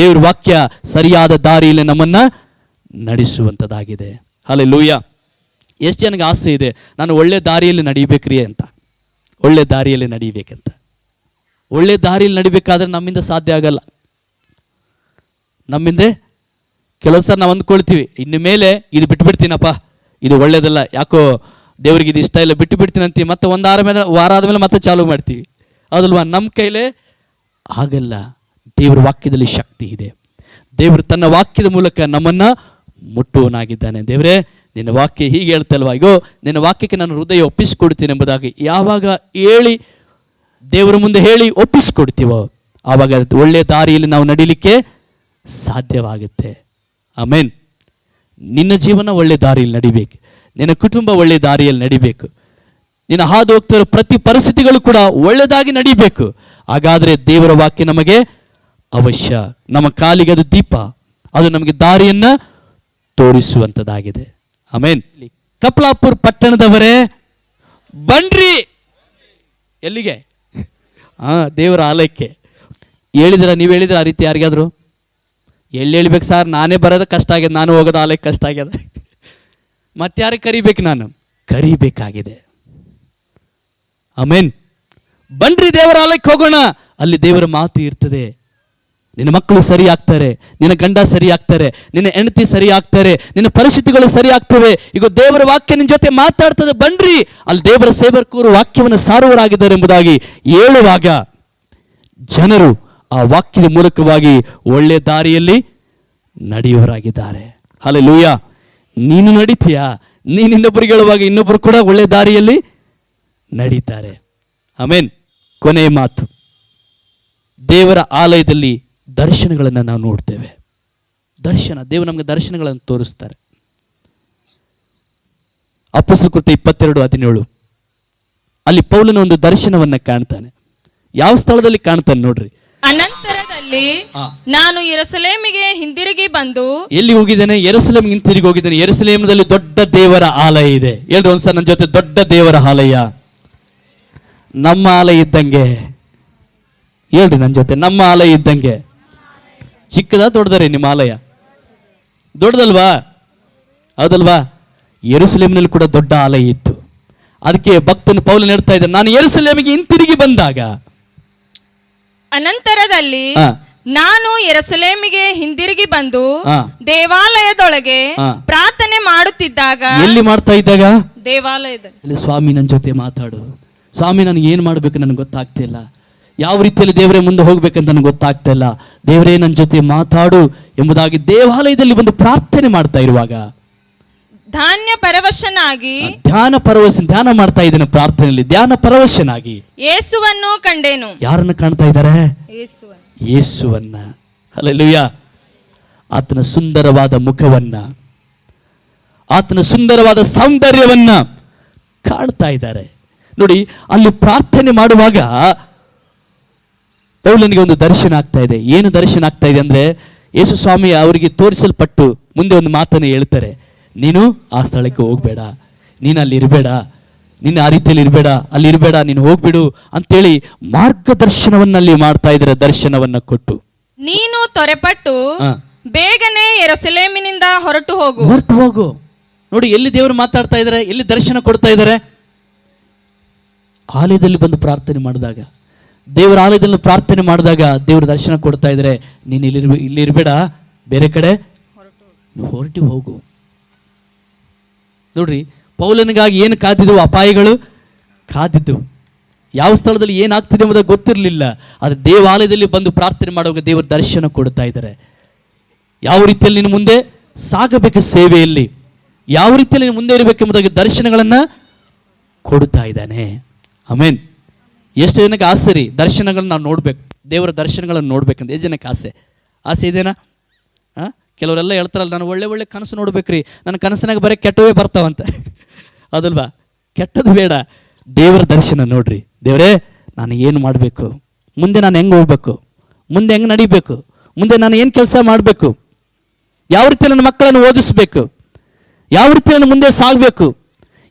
ದೇವರ ವಾಕ್ಯ ಸರಿಯಾದ ದಾರಿಯಲ್ಲಿ ನಮ್ಮನ್ನ ನಡೆಸುವಂಥದ್ದಾಗಿದೆ. ಹಲ್ಲೆಲೂಯಾ. ಎಷ್ಟು ಜನಕ್ಕೆ ಆಸೆ ಇದೆ, ನಾನು ಒಳ್ಳೆ ದಾರಿಯಲ್ಲಿ ನಡೀಬೇಕ್ರಿ ಅಂತ, ಒಳ್ಳೆ ದಾರಿಯಲ್ಲಿ ನಡೀಬೇಕಂತ. ಒಳ್ಳೆ ದಾರಿಯಲ್ಲಿ ನಡಿಬೇಕಾದ್ರೆ ನಮ್ಮಿಂದ ಸಾಧ್ಯ ಆಗಲ್ಲ. ನಮ್ಮಿಂದ ಕೆಲವು ಸಲ ನಾವು ಅಂದ್ಕೊಳ್ತೀವಿ, ಇನ್ನು ಮೇಲೆ ಇದು ಬಿಟ್ಬಿಡ್ತೀನಪ್ಪ, ಇದು ಒಳ್ಳೇದಲ್ಲ, ಯಾಕೋ ದೇವ್ರಿಗೆ ಇದು ಇಷ್ಟ ಇಲ್ಲ, ಬಿಟ್ಟು ಬಿಡ್ತೀನಿ ಅಂತೀವಿ. ಮತ್ತೆ ವಾರ ಆದಮೇಲೆ ಮತ್ತೆ ಚಾಲೂ ಮಾಡ್ತೀವಿ, ಹೌದಲ್ವಾ? ನಮ್ಮ ಕೈಲೇ ಆಗಲ್ಲ. ದೇವರ ವಾಕ್ಯದಲ್ಲಿ ಶಕ್ತಿ ಇದೆ. ದೇವರು ತನ್ನ ವಾಕ್ಯದ ಮೂಲಕ ನಮ್ಮನ್ನು ಮುಟ್ಟುವನಾಗಿದ್ದಾನೆ. ದೇವರೇ, ನಿನ್ನ ವಾಕ್ಯ ಹೀಗೆ ಹೇಳ್ತಲ್ವಾ, ಇಗೋ ನಿನ್ನ ವಾಕ್ಯಕ್ಕೆ ನಾನು ಹೃದಯ ಒಪ್ಪಿಸಿಕೊಡ್ತೀನಿ ಎಂಬುದಾಗಿ ಯಾವಾಗ ಹೇಳಿ ದೇವರ ಮುಂದೆ ಹೇಳಿ ಒಪ್ಪಿಸಿಕೊಡ್ತೀವೋ ಆವಾಗ ಒಳ್ಳೆಯ ದಾರಿಯಲ್ಲಿ ನಾವು ನಡೀಲಿಕ್ಕೆ ಸಾಧ್ಯವಾಗುತ್ತೆ. ಆಮೇನ್. ನಿನ್ನ ಜೀವನ ಒಳ್ಳೆ ದಾರಿಯಲ್ಲಿ ನಡಿಬೇಕು, ನಿನ್ನ ಕುಟುಂಬ ಒಳ್ಳೆ ದಾರಿಯಲ್ಲಿ ನಡಿಬೇಕು, ನಿನ್ನ ಹಾದು ಹೋಗ್ತಿರೋ ಪ್ರತಿ ಪರಿಸ್ಥಿತಿಗಳು ಕೂಡ ಒಳ್ಳೆಯದಾಗಿ ನಡಿಬೇಕು. ಹಾಗಾದರೆ ದೇವರ ವಾಕ್ಯ ನಮಗೆ ಅವಶ್ಯ. ನಮ್ಮ ಕಾಲಿಗೆ ಅದು ದೀಪ, ಅದು ನಮಗೆ ದಾರಿಯನ್ನು ತೋರಿಸುವಂಥದ್ದಾಗಿದೆ. ಆಮೇನ್. ಕಪ್ಲಾಪುರ್ ಪಟ್ಟಣದವರೇ ಬನ್ರಿ. ಎಲ್ಲಿಗೆ? ದೇವರ ಆಲಯಕ್ಕೆ. ನೀವು ಹೇಳಿದ್ರೆ ಆ ರೀತಿ ಯಾರಿಗಾದ್ರು ಎಲ್ಲಿ ಹೇಳ್ಬೇಕು ಸರ್, ನಾನೇ ಬರೋದು ಕಷ್ಟ ಆಗ್ಯದ, ನಾನು ಹೋಗೋದು ಆಲಯಕ್ಕೆ ಕಷ್ಟ ಆಗ್ಯದ, ಮತ್ತೆ ಯಾರಿಗೆ ಕರಿಬೇಕು? ನಾನು ಕರಿಬೇಕಾಗಿದೆ. ಆಮೇನ್. ಬನ್ರಿ ದೇವರ ಆಲಯಕ್ಕೆ ಹೋಗೋಣ, ಅಲ್ಲಿ ದೇವರ ಮಾತು ಇರ್ತದೆ. ನಿನ್ನ ಮಕ್ಕಳು ಸರಿ ಆಗ್ತಾರೆ, ನಿನ್ನ ಗಂಡ ಸರಿ ಆಗ್ತಾರೆ, ನಿನ್ನ ಹೆಂಡತಿ ಸರಿ ಆಗ್ತಾರೆ, ನಿನ್ನ ಪರಿಸ್ಥಿತಿಗಳು ಸರಿ ಆಗ್ತವೆ. ಈಗ ದೇವರ ವಾಕ್ಯ ನಿನ್ನ ಜೊತೆ ಮಾತಾಡ್ತದೆ. ಬನ್ರಿ, ಅಲ್ಲಿ ದೇವರ ಸೇವಕರು ವಾಕ್ಯವನ್ನು ಸಾರುವರಾಗಿದ್ದಾರೆ ಎಂಬುದಾಗಿ ಹೇಳುವಾಗ ಜನರು ಆ ವಾಕ್ಯದ ಮೂಲಕವಾಗಿ ಒಳ್ಳೆ ದಾರಿಯಲ್ಲಿ ನಡೆಯುವರಾಗಿದ್ದಾರೆ. ಹಲ್ಲೆಲೂಯಾ. ನೀನು ನಡೀತೀಯಾ? ನೀನು ಇನ್ನೊಬ್ಬರಿಗೆ ಹೇಳುವಾಗ ಇನ್ನೊಬ್ಬರು ಕೂಡ ಒಳ್ಳೆ ದಾರಿಯಲ್ಲಿ ನಡೀತಾರೆ. ಆಮೇನ್. ಕೊನೆಯ ಮಾತು, ದೇವರ ಆಲಯದಲ್ಲಿ ದರ್ಶನಗಳನ್ನು ನಾವು ನೋಡ್ತೇವೆ. ದೇವರು ನಮಗೆ ದರ್ಶನಗಳನ್ನು ತೋರಿಸ್ತಾರೆ. ಅಪೊಸ್ತಲರ ಕೃತ್ಯ 22:17 ಅಲ್ಲಿ ಪೌಲನ ಒಂದು ದರ್ಶನವನ್ನ ಕಾಣ್ತಾನೆ. ಯಾವ ಸ್ಥಳದಲ್ಲಿ ಕಾಣ್ತಾನೆ ನೋಡ್ರಿ. ಅನಂತರದಲ್ಲಿ ನಾನು ಯೆರೂಸಲೇಮಿಗೆ ಹಿಂದಿರುಗಿ ಬಂದು. ಎಲ್ಲಿ ಹೋಗಿದ್ದೇನೆ? ಯೆರೂಸಲೇಮಿಗೆ ಹಿಂತಿರುಗಿ ಹೋಗಿದ್ದೇನೆ. ಯೆರೂಸಲೇಮದಲ್ಲಿ ದೊಡ್ಡ ದೇವರ ಆಲಯ ಇದೆ. ಹೇಳ್ರಿ ಒಂದ್ಸಲ ನನ್ನ ಜೊತೆ, ದೊಡ್ಡ ದೇವರ ಆಲಯ. ನಮ್ಮ ಆಲಯ ಇದ್ದಂಗೆ. ಹೇಳ್ರಿ ನನ್ನ ಜೊತೆ, ನಮ್ಮ ಆಲಯ ಇದ್ದಂಗೆ. ಚಿಕ್ಕದ ದೊಡ್ಡದರೆ ನಿಮ್ಮ ಆಲಯ? ದೊಡ್ಡದಲ್ವಾ? ಹೌದಲ್ವಾ? ಯೆರೂಸಲೇಮಿನಲ್ಲಿ ಕೂಡ ದೊಡ್ಡ ಆಲಯ ಇತ್ತು. ಅದಕ್ಕೆ ಭಕ್ತನು ಪೌಲನು ಹೇಳ್ತಾ ಇದ್ದಾನೆ, ನಾನು ಯೆರೂಸಲೇಮಿಗೆ ಹಿಂತಿರುಗಿ ಬಂದಾಗ. ಅನಂತರದಲ್ಲಿ ನಾನು ಯೆರೂಸಲೇಮಿಗೆ ಹಿಂದಿರುಗಿ ಬಂದು ದೇವಾಲಯದೊಳಗೆ ಪ್ರಾರ್ಥನೆ ಮಾಡುತ್ತಿದ್ದಾಗ. ಎಲ್ಲಿ ಮಾಡ್ತಾ ಇದ್ದಾಗ? ದೇವಾಲಯದಲ್ಲಿ. ಸ್ವಾಮಿ ನನ್ನ ಜೊತೆ ಮಾತಾಡು ಸ್ವಾಮಿ, ನನಗೆ ಏನು ಮಾಡಬೇಕು ನನಗೆ ಗೊತ್ತಾಗ್ತಿಲ್ಲ, ಯಾವ ರೀತಿಯಲ್ಲಿ ದೇವರೇ ಮುಂದೆ ಹೋಗ್ಬೇಕಂತ ನನಗೆ ಗೊತ್ತಾಗ್ತಾ ಇಲ್ಲ, ದೇವರೇ ನನ್ನ ಜೊತೆ ಮಾತಾಡು ಎಂಬುದಾಗಿ ದೇವಾಲಯದಲ್ಲಿ ಬಂದು ಪ್ರಾರ್ಥನೆ ಮಾಡ್ತಾ ಇರುವಾಗ ಧ್ಯಾನ ಪರವಶನಾಗಿ ಧ್ಯಾನ ಮಾಡ್ತಾ ಇದ್ದೇನೆ. ಪ್ರಾರ್ಥನೆಯಲ್ಲಿ ಧ್ಯಾನ ಪರವಶನಾಗಿ ಯೇಸುವನ್ನು ಕಂಡೆನು. ಯಾರನ್ನು ಕಾಣ್ತಾ ಇದ್ದಾರೆ? ಯೇಸುವನ್ನ. ಹಲ್ಲೆಲೂಯಾ. ಆತನ ಸುಂದರವಾದ ಮುಖವನ್ನ, ಆತನ ಸುಂದರವಾದ ಸೌಂದರ್ಯವನ್ನ ಕಾಣ್ತಾ ಇದ್ದಾರೆ. ನೋಡಿ, ಅಲ್ಲಿ ಪ್ರಾರ್ಥನೆ ಮಾಡುವಾಗ ಪೌಲನಿಗೆ ಒಂದು ದರ್ಶನ ಆಗ್ತಾ ಇದೆ. ಏನು ದರ್ಶನ ಆಗ್ತಾ ಇದೆ ಅಂದ್ರೆ, ಯೇಸು ಸ್ವಾಮಿ ಅವರಿಗೆ ತೋರಿಸಲ್ಪಟ್ಟು ಮುಂದೆ ಒಂದು ಮಾತನ್ನು ಹೇಳ್ತಾರೆ, ನೀನು ಆ ಸ್ಥಳಕ್ಕೆ ಹೋಗ್ಬೇಡ, ನೀನು ಅಲ್ಲಿ ಇರಬೇಡ, ನೀನು ಆ ರೀತಿಯಲ್ಲಿ ಇರಬೇಡ, ಅಲ್ಲಿ ಇರಬೇಡ, ನೀನು ಹೋಗ್ಬಿಡು ಅಂತೇಳಿ ಮಾರ್ಗದರ್ಶನವನ್ನಲ್ಲಿ ಮಾಡ್ತಾ ಇದ್ದಾರೆ. ದರ್ಶನವನ್ನ ಕೊಟ್ಟು ನೀನು ತ್ವರೆಪಟ್ಟು ಬೇಗನೆ ಯೆರೂಸಲೇಮಿನಿಂದ ಹೊರಟು ಹೋಗು. ನೋಡಿ, ಎಲ್ಲಿ ದೇವರು ಮಾತಾಡ್ತಾ ಇದ್ದಾರೆ, ಎಲ್ಲಿ ದರ್ಶನ ಕೊಡ್ತಾ ಇದ್ದಾರೆ? ಆಲಯದಲ್ಲಿ ಬಂದು ಪ್ರಾರ್ಥನೆ ಮಾಡಿದಾಗ, ದೇವರ ಆಲಯದಲ್ಲಿ ಪ್ರಾರ್ಥನೆ ಮಾಡಿದಾಗ ದೇವರ ದರ್ಶನ ಕೊಡ್ತಾ ಇದ್ದಾರೆ. ನೀನು ಇಲ್ಲಿ ಇರಬೇಡ, ಬೇರೆ ಕಡೆ ಹೊರಟು ಹೋಗು. ನೋಡ್ರಿ, ಪೌಲನಿಗಾಗಿ ಏನು ಕಾದಿದ್ದು? ಅಪಾಯಗಳು ಕಾದಿದ್ದು. ಯಾವ ಸ್ಥಳದಲ್ಲಿ ಏನಾಗ್ತಿದೆ ಎಂಬುದು ಗೊತ್ತಿರಲಿಲ್ಲ. ಆದರೆ ದೇವಾಲಯದಲ್ಲಿ ಬಂದು ಪ್ರಾರ್ಥನೆ ಮಾಡುವಾಗ ದೇವರ ದರ್ಶನ ಕೊಡ್ತಾ ಇದ್ದಾರೆ. ಯಾವ ರೀತಿಯಲ್ಲಿ ನೀನು ಮುಂದೆ ಸಾಗಬೇಕು ಸೇವೆಯಲ್ಲಿ, ಯಾವ ರೀತಿಯಲ್ಲಿ ನೀನು ಮುಂದೆ ಇರಬೇಕೆಂಬುದಾಗಿ ದರ್ಶನಗಳನ್ನು ಕೊಡ್ತಾ ಇದ್ದಾನೆ. ಆಮೇನ್. ಎಷ್ಟು ಜನಕ್ಕೆ ಆಸೆ ರೀ ದರ್ಶನಗಳನ್ನ ನಾವು ನೋಡ್ಬೇಕು, ದೇವರ ದರ್ಶನಗಳನ್ನು ನೋಡ್ಬೇಕಂತ? ಎಷ್ಟು ಜನಕ್ಕೆ ಆಸೆ ಇದೆನಾ? ಕೆಲವರೆಲ್ಲ ಹೇಳ್ತಾರಲ್ಲ, ನಾನು ಒಳ್ಳೆ ಒಳ್ಳೆ ಕನಸು ನೋಡ್ಬೇಕ್ರಿ, ನನ್ನ ಕನಸಿನಾಗ ಬರೀ ಕೆಟ್ಟವೇ ಬರ್ತಾವಂತ. ಅದಲ್ವಾ? ಕೆಟ್ಟದ್ದು ಬೇಡ, ದೇವರ ದರ್ಶನ ನೋಡ್ರಿ. ದೇವರೇ, ನಾನು ಏನು ಮಾಡಬೇಕು, ಮುಂದೆ ನಾನು ಹೆಂಗೆ ಹೋಗ್ಬೇಕು, ಮುಂದೆ ಹೆಂಗೆ ನಡಿಬೇಕು, ಮುಂದೆ ನಾನು ಏನು ಕೆಲಸ ಮಾಡಬೇಕು, ಯಾವ ರೀತಿ ನನ್ನ ಮಕ್ಕಳನ್ನು ಓದಿಸ್ಬೇಕು, ಯಾವ ರೀತಿ ನಾನು ಮುಂದೆ ಸಾಗಬೇಕು,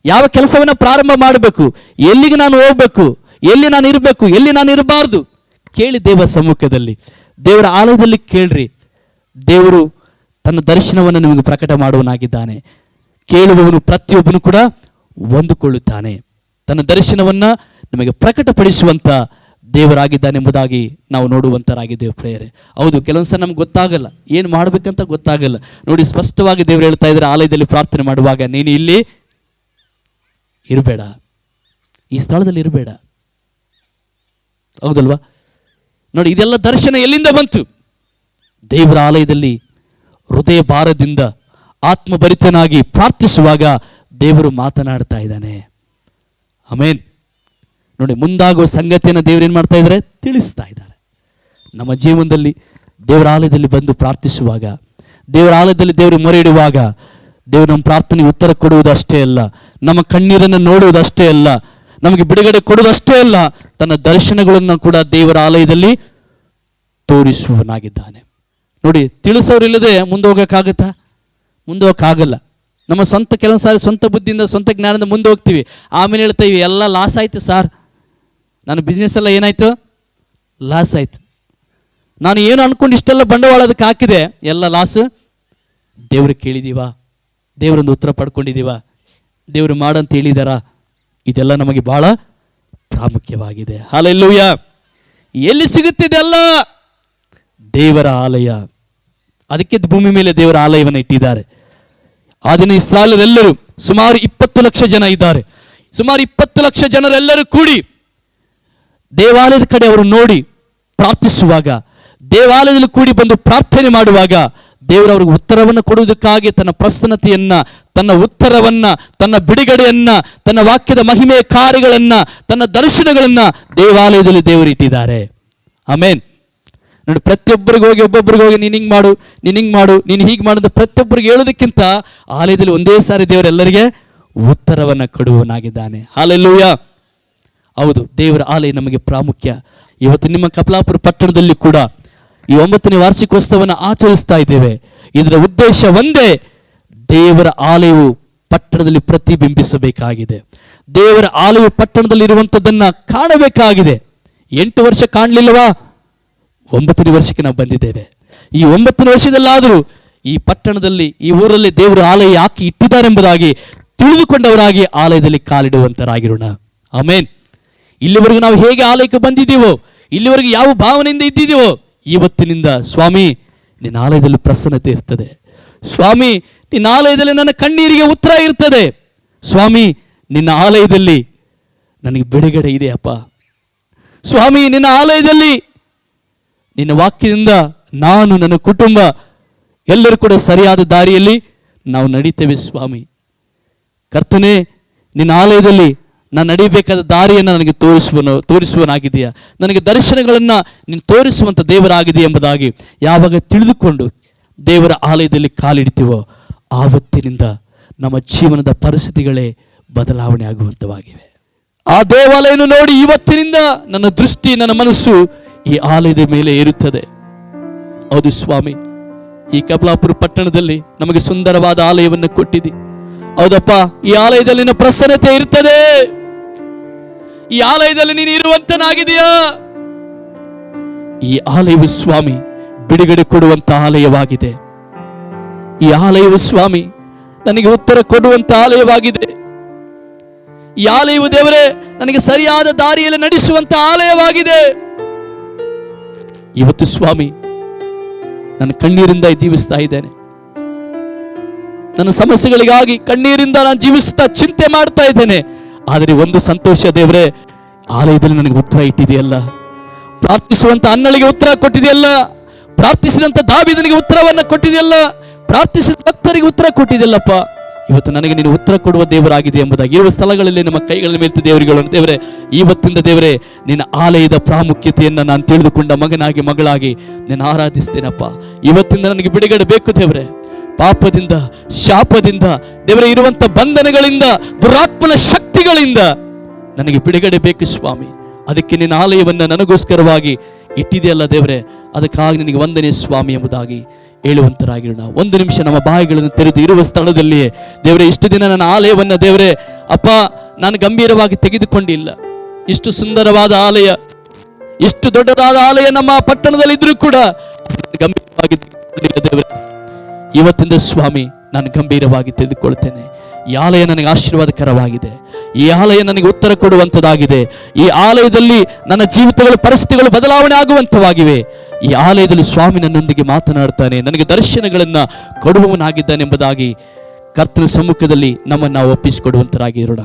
ಯಾವ ಕೆಲಸವನ್ನು ಪ್ರಾರಂಭ ಮಾಡಬೇಕು, ಎಲ್ಲಿಗೆ ನಾನು ಹೋಗ್ಬೇಕು, ಎಲ್ಲಿ ನಾನು ಇರಬೇಕು, ಎಲ್ಲಿ ನಾನು ಇರಬಾರ್ದು, ಕೇಳಿ ದೇವರ ಸಮ್ಮುಖದಲ್ಲಿ, ದೇವರ ಆಲಯದಲ್ಲಿ ಕೇಳ್ರಿ. ದೇವರು ತನ್ನ ದರ್ಶನವನ್ನು ನಿಮಗೆ ಪ್ರಕಟ ಮಾಡುವನಾಗಿದ್ದಾನೆ. ಕೇಳುವವನು ಪ್ರತಿಯೊಬ್ಬನು ಕೂಡ ಹೊಂದಿಕೊಳ್ಳುತ್ತಾನೆ. ತನ್ನ ದರ್ಶನವನ್ನು ನಿಮಗೆ ಪ್ರಕಟಪಡಿಸುವಂಥ ದೇವರಾಗಿದ್ದಾನೆ ಎಂಬುದಾಗಿ ನಾವು ನೋಡುವಂತರಾಗಿದ್ದೇವೆ ಪ್ರೇಯರೆ. ಹೌದು, ಕೆಲವೊಂದ್ಸಲ ನಮ್ಗೆ ಗೊತ್ತಾಗಲ್ಲ, ಏನು ಮಾಡಬೇಕಂತ ಗೊತ್ತಾಗಲ್ಲ. ನೋಡಿ, ಸ್ಪಷ್ಟವಾಗಿ ದೇವರು ಹೇಳ್ತಾ ಇದ್ದಾರೆ, ಆಲಯದಲ್ಲಿ ಪ್ರಾರ್ಥನೆ ಮಾಡುವಾಗ ನೀನು ಇಲ್ಲಿ ಇರಬೇಡ, ಈ ಸ್ಥಳದಲ್ಲಿ ಇರಬೇಡ. ಹೌದಲ್ವಾ? ನೋಡಿ, ಇದೆಲ್ಲ ದರ್ಶನ ಎಲ್ಲಿಂದ ಬಂತು? ದೇವರ ಆಲಯದಲ್ಲಿ ಹೃದಯ ಭಾರದಿಂದ ಆತ್ಮಭರಿತನಾಗಿ ಪ್ರಾರ್ಥಿಸುವಾಗ ದೇವರು ಮಾತನಾಡ್ತಾ ಇದ್ದಾನೆ. ಆಮೇನ್. ನೋಡಿ, ಮುಂದಾಗುವ ಸಂಗತಿಯನ್ನು ದೇವರು ಏನು ಮಾಡ್ತಾ ಇದ್ದಾರೆ? ತಿಳಿಸ್ತಾ ಇದ್ದಾರೆ. ನಮ್ಮ ಜೀವನದಲ್ಲಿ ದೇವರ ಆಲಯದಲ್ಲಿ ಬಂದು ಪ್ರಾರ್ಥಿಸುವಾಗ, ದೇವರ ಆಲಯದಲ್ಲಿ ದೇವರು ಮೊರೆ ಇಡುವಾಗ, ದೇವರು ನಮ್ಮ ಪ್ರಾರ್ಥನೆಗೆ ಉತ್ತರ ಕೊಡುವುದಷ್ಟೇ ಅಲ್ಲ, ನಮ್ಮ ಕಣ್ಣೀರನ್ನು ನೋಡುವುದಷ್ಟೇ ಅಲ್ಲ, ನಮಗೆ ಬಿಡುಗಡೆ ಕೊಡುವುದಷ್ಟೇ ಅಲ್ಲ, ತನ್ನ ದರ್ಶನಗಳನ್ನು ಕೂಡ ದೇವರ ಆಲಯದಲ್ಲಿ ತೋರಿಸುವನಾಗಿದ್ದಾನೆ. ನೋಡಿ, ತಿಳಿಸೋರಿಲ್ಲದೆ ಮುಂದೆ ಹೋಗೋಕ್ಕಾಗತ್ತಾ? ಮುಂದೆ ಹೋಗೋಕ್ಕಾಗಲ್ಲ. ನಮ್ಮ ಸ್ವಂತ ಕೆಲವು ಸಾರಿ ಸ್ವಂತ ಬುದ್ಧಿಯಿಂದ ಸ್ವಂತ ಜ್ಞಾನದಿಂದ ಮುಂದೆ ಹೋಗ್ತೀವಿ. ಆಮೇಲೆ ಹೇಳ್ತೀವಿ, ಎಲ್ಲ ಲಾಸ್ ಆಯಿತು ಸರ್, ನನ್ನ ಬಿಸ್ನೆಸ್ ಎಲ್ಲ ಏನಾಯಿತು? ಲಾಸ್ ಆಯಿತು. ನಾನು ಏನು ಅಂದ್ಕೊಂಡು ಇಷ್ಟೆಲ್ಲ ಬಂಡವಾಳ ಅದಕ್ಕೆ ಹಾಕಿದೆ, ಎಲ್ಲ ಲಾಸ್. ದೇವ್ರಿಗೆ ಕೇಳಿದೀವಾ? ದೇವರೊಂದು ಉತ್ತರ ಪಡ್ಕೊಂಡಿದ್ದೀವಾ? ದೇವರು ಮಾಡಂತ ಹೇಳಿದಾರಾ? ಇದೆಲ್ಲ ನಮಗೆ ಬಹಳ ಪ್ರಾಮುಖ್ಯವಾಗಿದೆ. ಹಲ್ಲೆಲೂಯಾ. ಎಲ್ಲಿ ಸಿಗುತ್ತಿದೆಲ್ಲ? ದೇವರ ಆಲಯ. ಅದಕ್ಕೆ ಭೂಮಿ ಮೇಲೆ ದೇವರ ಆಲಯವನ್ನು ಇಟ್ಟಿದ್ದಾರೆ. ಆ ದಿನ ಇಸ್ರಾಯೇಲರೆಲ್ಲರೂ ಸುಮಾರು 20 ಲಕ್ಷ ಜನ ಇದ್ದಾರೆ. ಸುಮಾರು 20 ಲಕ್ಷ ಜನರೆಲ್ಲರೂ ಕೂಡಿ ದೇವಾಲಯದ ಕಡೆ ಅವರು ನೋಡಿ ಪ್ರಾರ್ಥಿಸುವಾಗ, ದೇವಾಲಯದಲ್ಲಿ ಕೂಡಿ ಬಂದು ಪ್ರಾರ್ಥನೆ ಮಾಡುವಾಗ, ದೇವರು ಅವ್ರಿಗೆ ಉತ್ತರವನ್ನು ಕೊಡುವುದಕ್ಕಾಗಿ ತನ್ನ ಪ್ರಸನ್ನತೆಯನ್ನ, ತನ್ನ ಉತ್ತರವನ್ನ, ತನ್ನ ಬಿಡುಗಡೆಯನ್ನ, ತನ್ನ ವಾಕ್ಯದ ಮಹಿಮೆಯ ಕಾರ್ಯಗಳನ್ನ, ತನ್ನ ದರ್ಶನಗಳನ್ನ ದೇವಾಲಯದಲ್ಲಿ ದೇವರು ಇಟ್ಟಿದ್ದಾರೆ. ಆಮೇನ್. ನೋಡಿ, ಪ್ರತಿಯೊಬ್ಬರಿಗೆ ಹೋಗಿ ಒಬ್ಬೊಬ್ಬರಿಗೆ ಹೋಗಿ ನೀನು ಹಿಂಗೆ ಮಾಡು, ನೀನು ಹಿಂಗೆ ಮಾಡು, ನೀನು ಹೀಗೆ ಮಾಡೋದು ಪ್ರತಿಯೊಬ್ಬರಿಗೆ ಹೇಳೋದಕ್ಕಿಂತ ಆಲಯದಲ್ಲಿ ಒಂದೇ ಸಾರಿ ದೇವರೆಲ್ಲರಿಗೆ ಉತ್ತರವನ್ನು ಕೊಡುವನಾಗಿದ್ದಾನೆ. ಹಲ್ಲೆಲೂಯಾ. ಹೌದು, ದೇವರ ಆಲಯ ನಮಗೆ ಪ್ರಾಮುಖ್ಯ. ಇವತ್ತು ನಿಮ್ಮ ಕಮಲಾಪುರ ಪಟ್ಟಣದಲ್ಲಿ ಕೂಡ ಈ 9ನೇ ವಾರ್ಷಿಕೋತ್ಸವವನ್ನು ಆಚರಿಸ್ತಾ ಇದ್ದೇವೆ. ಇದರ ಉದ್ದೇಶ ಒಂದೇ, ದೇವರ ಆಲಯವು ಪಟ್ಟಣದಲ್ಲಿ ಪ್ರತಿಬಿಂಬಿಸಬೇಕಾಗಿದೆ. ದೇವರ ಆಲಯವು ಪಟ್ಟಣದಲ್ಲಿ ಇರುವಂಥದ್ದನ್ನು ಕಾಣಬೇಕಾಗಿದೆ. 8 ವರ್ಷ ಕಾಣಲಿಲ್ಲವಾ? 9ನೇ ವರ್ಷಕ್ಕೆ ನಾವು ಬಂದಿದ್ದೇವೆ. ಈ 9ನೇ ವರ್ಷದಲ್ಲಾದರೂ ಈ ಪಟ್ಟಣದಲ್ಲಿ, ಈ ಊರಲ್ಲಿ ದೇವರ ಆಲಯ ಯಾಕೆ ಇಟ್ಟಿದ್ದಾರೆಂಬುದಾಗಿ ತಿಳಿದುಕೊಂಡವರಾಗಿ ಆಲಯದಲ್ಲಿ ಕಾಲಿಡುವಂತರಾಗಿರೋಣ. ಆಮೇನ್. ಇಲ್ಲಿವರೆಗೂ ನಾವು ಹೇಗೆ ಆಲಯಕ್ಕೆ ಬಂದಿದ್ದೀವೋ, ಇಲ್ಲಿವರೆಗೂ ಯಾವ ಭಾವನೆಯಿಂದ ಇದ್ದಿದ್ದೀವೋ, ಇವತ್ತಿನಿಂದ ಸ್ವಾಮಿ ನಿನ್ನ ಆಲಯದಲ್ಲಿ ಪ್ರಸನ್ನತೆ ಇರ್ತದೆ. ಸ್ವಾಮಿ ನಿನ್ನ ಆಲಯದಲ್ಲಿ ನನ್ನ ಕಣ್ಣೀರಿಗೆ ಉತ್ತರ ಇರ್ತದೆ. ಸ್ವಾಮಿ ನಿನ್ನ ಆಲಯದಲ್ಲಿ ನನಗೆ ಬಿಡುಗಡೆ ಇದೆಯಪ್ಪ. ಸ್ವಾಮಿ ನಿನ್ನ ಆಲಯದಲ್ಲಿ ನಿನ್ನ ವಾಕ್ಯದಿಂದ ನಾನು, ನನ್ನ ಕುಟುಂಬ ಎಲ್ಲರೂ ಕೂಡ ಸರಿಯಾದ ದಾರಿಯಲ್ಲಿ ನಾವು ನಡೀತೇವೆ. ಸ್ವಾಮಿ ಕರ್ತನೇ, ನಿನ್ನ ಆಲಯದಲ್ಲಿ ನಾನು ನಡೀಬೇಕಾದ ದಾರಿಯನ್ನು ನನಗೆ ತೋರಿಸುವನಾಗಿದೆಯಾ, ನನಗೆ ದರ್ಶನಗಳನ್ನು ನೀನು ತೋರಿಸುವಂಥ ದೇವರಾಗಿದೆ ಎಂಬುದಾಗಿ ಯಾವಾಗ ತಿಳಿದುಕೊಂಡು ದೇವರ ಆಲಯದಲ್ಲಿ ಕಾಲಿಡ್ತೀವೋ, ಆವತ್ತಿನಿಂದ ನಮ್ಮ ಜೀವನದ ಪರಿಸ್ಥಿತಿಗಳೇ ಬದಲಾವಣೆ ಆಗುವಂಥವಾಗಿವೆ. ಆ ದೇವಾಲಯವನ್ನು ನೋಡಿ ಇವತ್ತಿನಿಂದ ನನ್ನ ದೃಷ್ಟಿ, ನನ್ನ ಮನಸ್ಸು ಈ ಆಲಯದ ಮೇಲೆ ಇರುತ್ತದೆ. ಹೌದು ಸ್ವಾಮಿ, ಈ ಕಮಲಾಪುರ ಪಟ್ಟಣದಲ್ಲಿ ನಮಗೆ ಸುಂದರವಾದ ಆಲಯವನ್ನು ಕೊಟ್ಟಿದ್ದಿ. ಹೌದಪ್ಪ, ಈ ಆಲಯದಲ್ಲಿ ನಿನ್ನ ಪ್ರಸನ್ನತೆ ಇರ್ತದೆ. ಈ ಆಲಯದಲ್ಲಿ ನೀನು ಇರುವಂತನಾಗಿದೆಯಾ? ಈ ಆಲಯವು ಸ್ವಾಮಿ ಬಿಡುಗಡೆ ಕೊಡುವಂತ ಆಲಯವಾಗಿದೆ. ಈ ಆಲಯವು ಸ್ವಾಮಿ ನನಗೆ ಉತ್ತರ ಕೊಡುವಂತ ಆಲಯವಾಗಿದೆ. ಈ ಆಲಯವು ದೇವರೇ ನನಗೆ ಸರಿಯಾದ ದಾರಿಯಲ್ಲಿ ನಡೆಸುವಂತ ಆಲಯವಾಗಿದೆ. ಇವತ್ತು ಸ್ವಾಮಿ ನನ್ನ ಕಣ್ಣೀರಿಂದ ಜೀವಿಸ್ತಾ ಇದ್ದೇನೆ. ನನ್ನ ಸಮಸ್ಯೆಗಳಿಗಾಗಿ ಕಣ್ಣೀರಿಂದ ನಾನು ಜೀವಿಸುತ್ತಾ ಚಿಂತೆ ಮಾಡ್ತಾ ಇದ್ದೇನೆ. ಆದರೆ ಒಂದು ಸಂತೋಷ ದೇವರೇ, ಆಲಯದಲ್ಲಿ ನನಗೆ ಉತ್ತರ ಇಟ್ಟಿದೆಯಲ್ಲ. ಪ್ರಾರ್ಥಿಸುವಂತ ಅನ್ನಳಿಗೆ ಉತ್ತರ ಕೊಟ್ಟಿದೆಯಲ್ಲ. ಪ್ರಾರ್ಥಿಸಿದಂತ ದಾವೀದನಿಗೆ ಉತ್ತರವನ್ನು ಕೊಟ್ಟಿದೆಯಲ್ಲ. ಪ್ರಾರ್ಥಿಸಿದ ಭಕ್ತರಿಗೆ ಉತ್ತರ ಕೊಟ್ಟಿದೆಯಲ್ಲಪ್ಪ. ಇವತ್ತು ನನಗೆ ನೀನು ಉತ್ತರ ಕೊಡುವ ದೇವರಾಗಿದೆ ಎಂಬುದಾಗಿ ಇರುವ ಸ್ಥಳಗಳಲ್ಲಿ ನಮ್ಮ ಕೈಗಳ ಮೇಲೆ ದೇವರುಗಳನ್ನು ದೇವರೇ, ಇವತ್ತಿಂದ ದೇವರೇ ನಿನ್ನ ಆಲಯದ ಪ್ರಾಮುಖ್ಯತೆಯನ್ನು ನಾನು ತಿಳಿದುಕೊಂಡ ಮಗನಾಗಿ ಮಗಳಾಗಿ ನಿನ್ನ ಆರಾಧಿಸ್ತೇನಪ್ಪ. ಇವತ್ತಿಂದ ನನಗೆ ಬಿಡುಗಡೆ ಬೇಕು ದೇವರೇ. ಪಾಪದಿಂದ, ಶಾಪದಿಂದ ದೇವರೇ, ಇರುವಂತ ಬಂಧನಗಳಿಂದ, ದುರಾತ್ಮನ ಶಕ್ತಿಗಳಿಂದ ನನಗೆ ಬಿಡುಗಡೆ ಬೇಕು ಸ್ವಾಮಿ. ಅದಕ್ಕೆ ನಿನ್ನ ಆಲಯವನ್ನು ನನಗೋಸ್ಕರವಾಗಿ ಇಟ್ಟಿದೆಯಲ್ಲ ದೇವರೇ, ಅದಕ್ಕಾಗಿ ನಿನಗೆ ವಂದನೆ ಸ್ವಾಮಿ ಎಂಬುದಾಗಿ ಹೇಳುವಂತರಾಗಿರೋಣ. ಒಂದು ನಿಮಿಷ ನಮ್ಮ ಬಾಯಿಗಳನ್ನು ತೆರೆದು ಇರುವ ಸ್ಥಳದಲ್ಲಿಯೇ ದೇವರೇ, ಇಷ್ಟು ದಿನ ನನ್ನ ಆಲಯವನ್ನು ದೇವರೇ ಅಪ್ಪ ನಾನು ಗಂಭೀರವಾಗಿ ತೆಗೆದುಕೊಂಡಿಲ್ಲ. ಇಷ್ಟು ಸುಂದರವಾದ ಆಲಯ, ಇಷ್ಟು ದೊಡ್ಡದಾದ ಆಲಯ ನಮ್ಮ ಪಟ್ಟಣದಲ್ಲಿ ಇದ್ರೂ ಕೂಡ ಗಂಭೀರವಾಗಿ ತೆಗೆದುಕೊಂಡಿಲ್ಲ ದೇವರೇ. ಇವತ್ತಿಂದ ಸ್ವಾಮಿ ನಾನು ಗಂಭೀರವಾಗಿ ತೆಗೆದುಕೊಳ್ತೇನೆ. ಈ ಆಲಯ ನನಗೆ ಆಶೀರ್ವಾದಕರವಾಗಿದೆ. ಈ ಆಲಯ ನನಗೆ ಉತ್ತರ ಕೊಡುವಂಥದ್ದಾಗಿದೆ. ಈ ಆಲಯದಲ್ಲಿ ನನ್ನ ಜೀವಿತಗಳ ಪರಿಸ್ಥಿತಿಗಳು ಬದಲಾವಣೆ ಆಗುವಂಥವಾಗಿವೆ. ಈ ಆಲಯದಲ್ಲಿ ಸ್ವಾಮಿ ನನ್ನೊಂದಿಗೆ ಮಾತನಾಡ್ತಾನೆ, ನನಗೆ ದರ್ಶನಗಳನ್ನು ಕೊಡುವವನಾಗಿದ್ದಾನೆ ಎಂಬುದಾಗಿ ಕರ್ತನ ಸಮ್ಮುಖದಲ್ಲಿ ನಮ್ಮನ್ನು ನಾವು ಒಪ್ಪಿಸಿಕೊಡುವಂತರಾಗಿ ಇರೋಣ.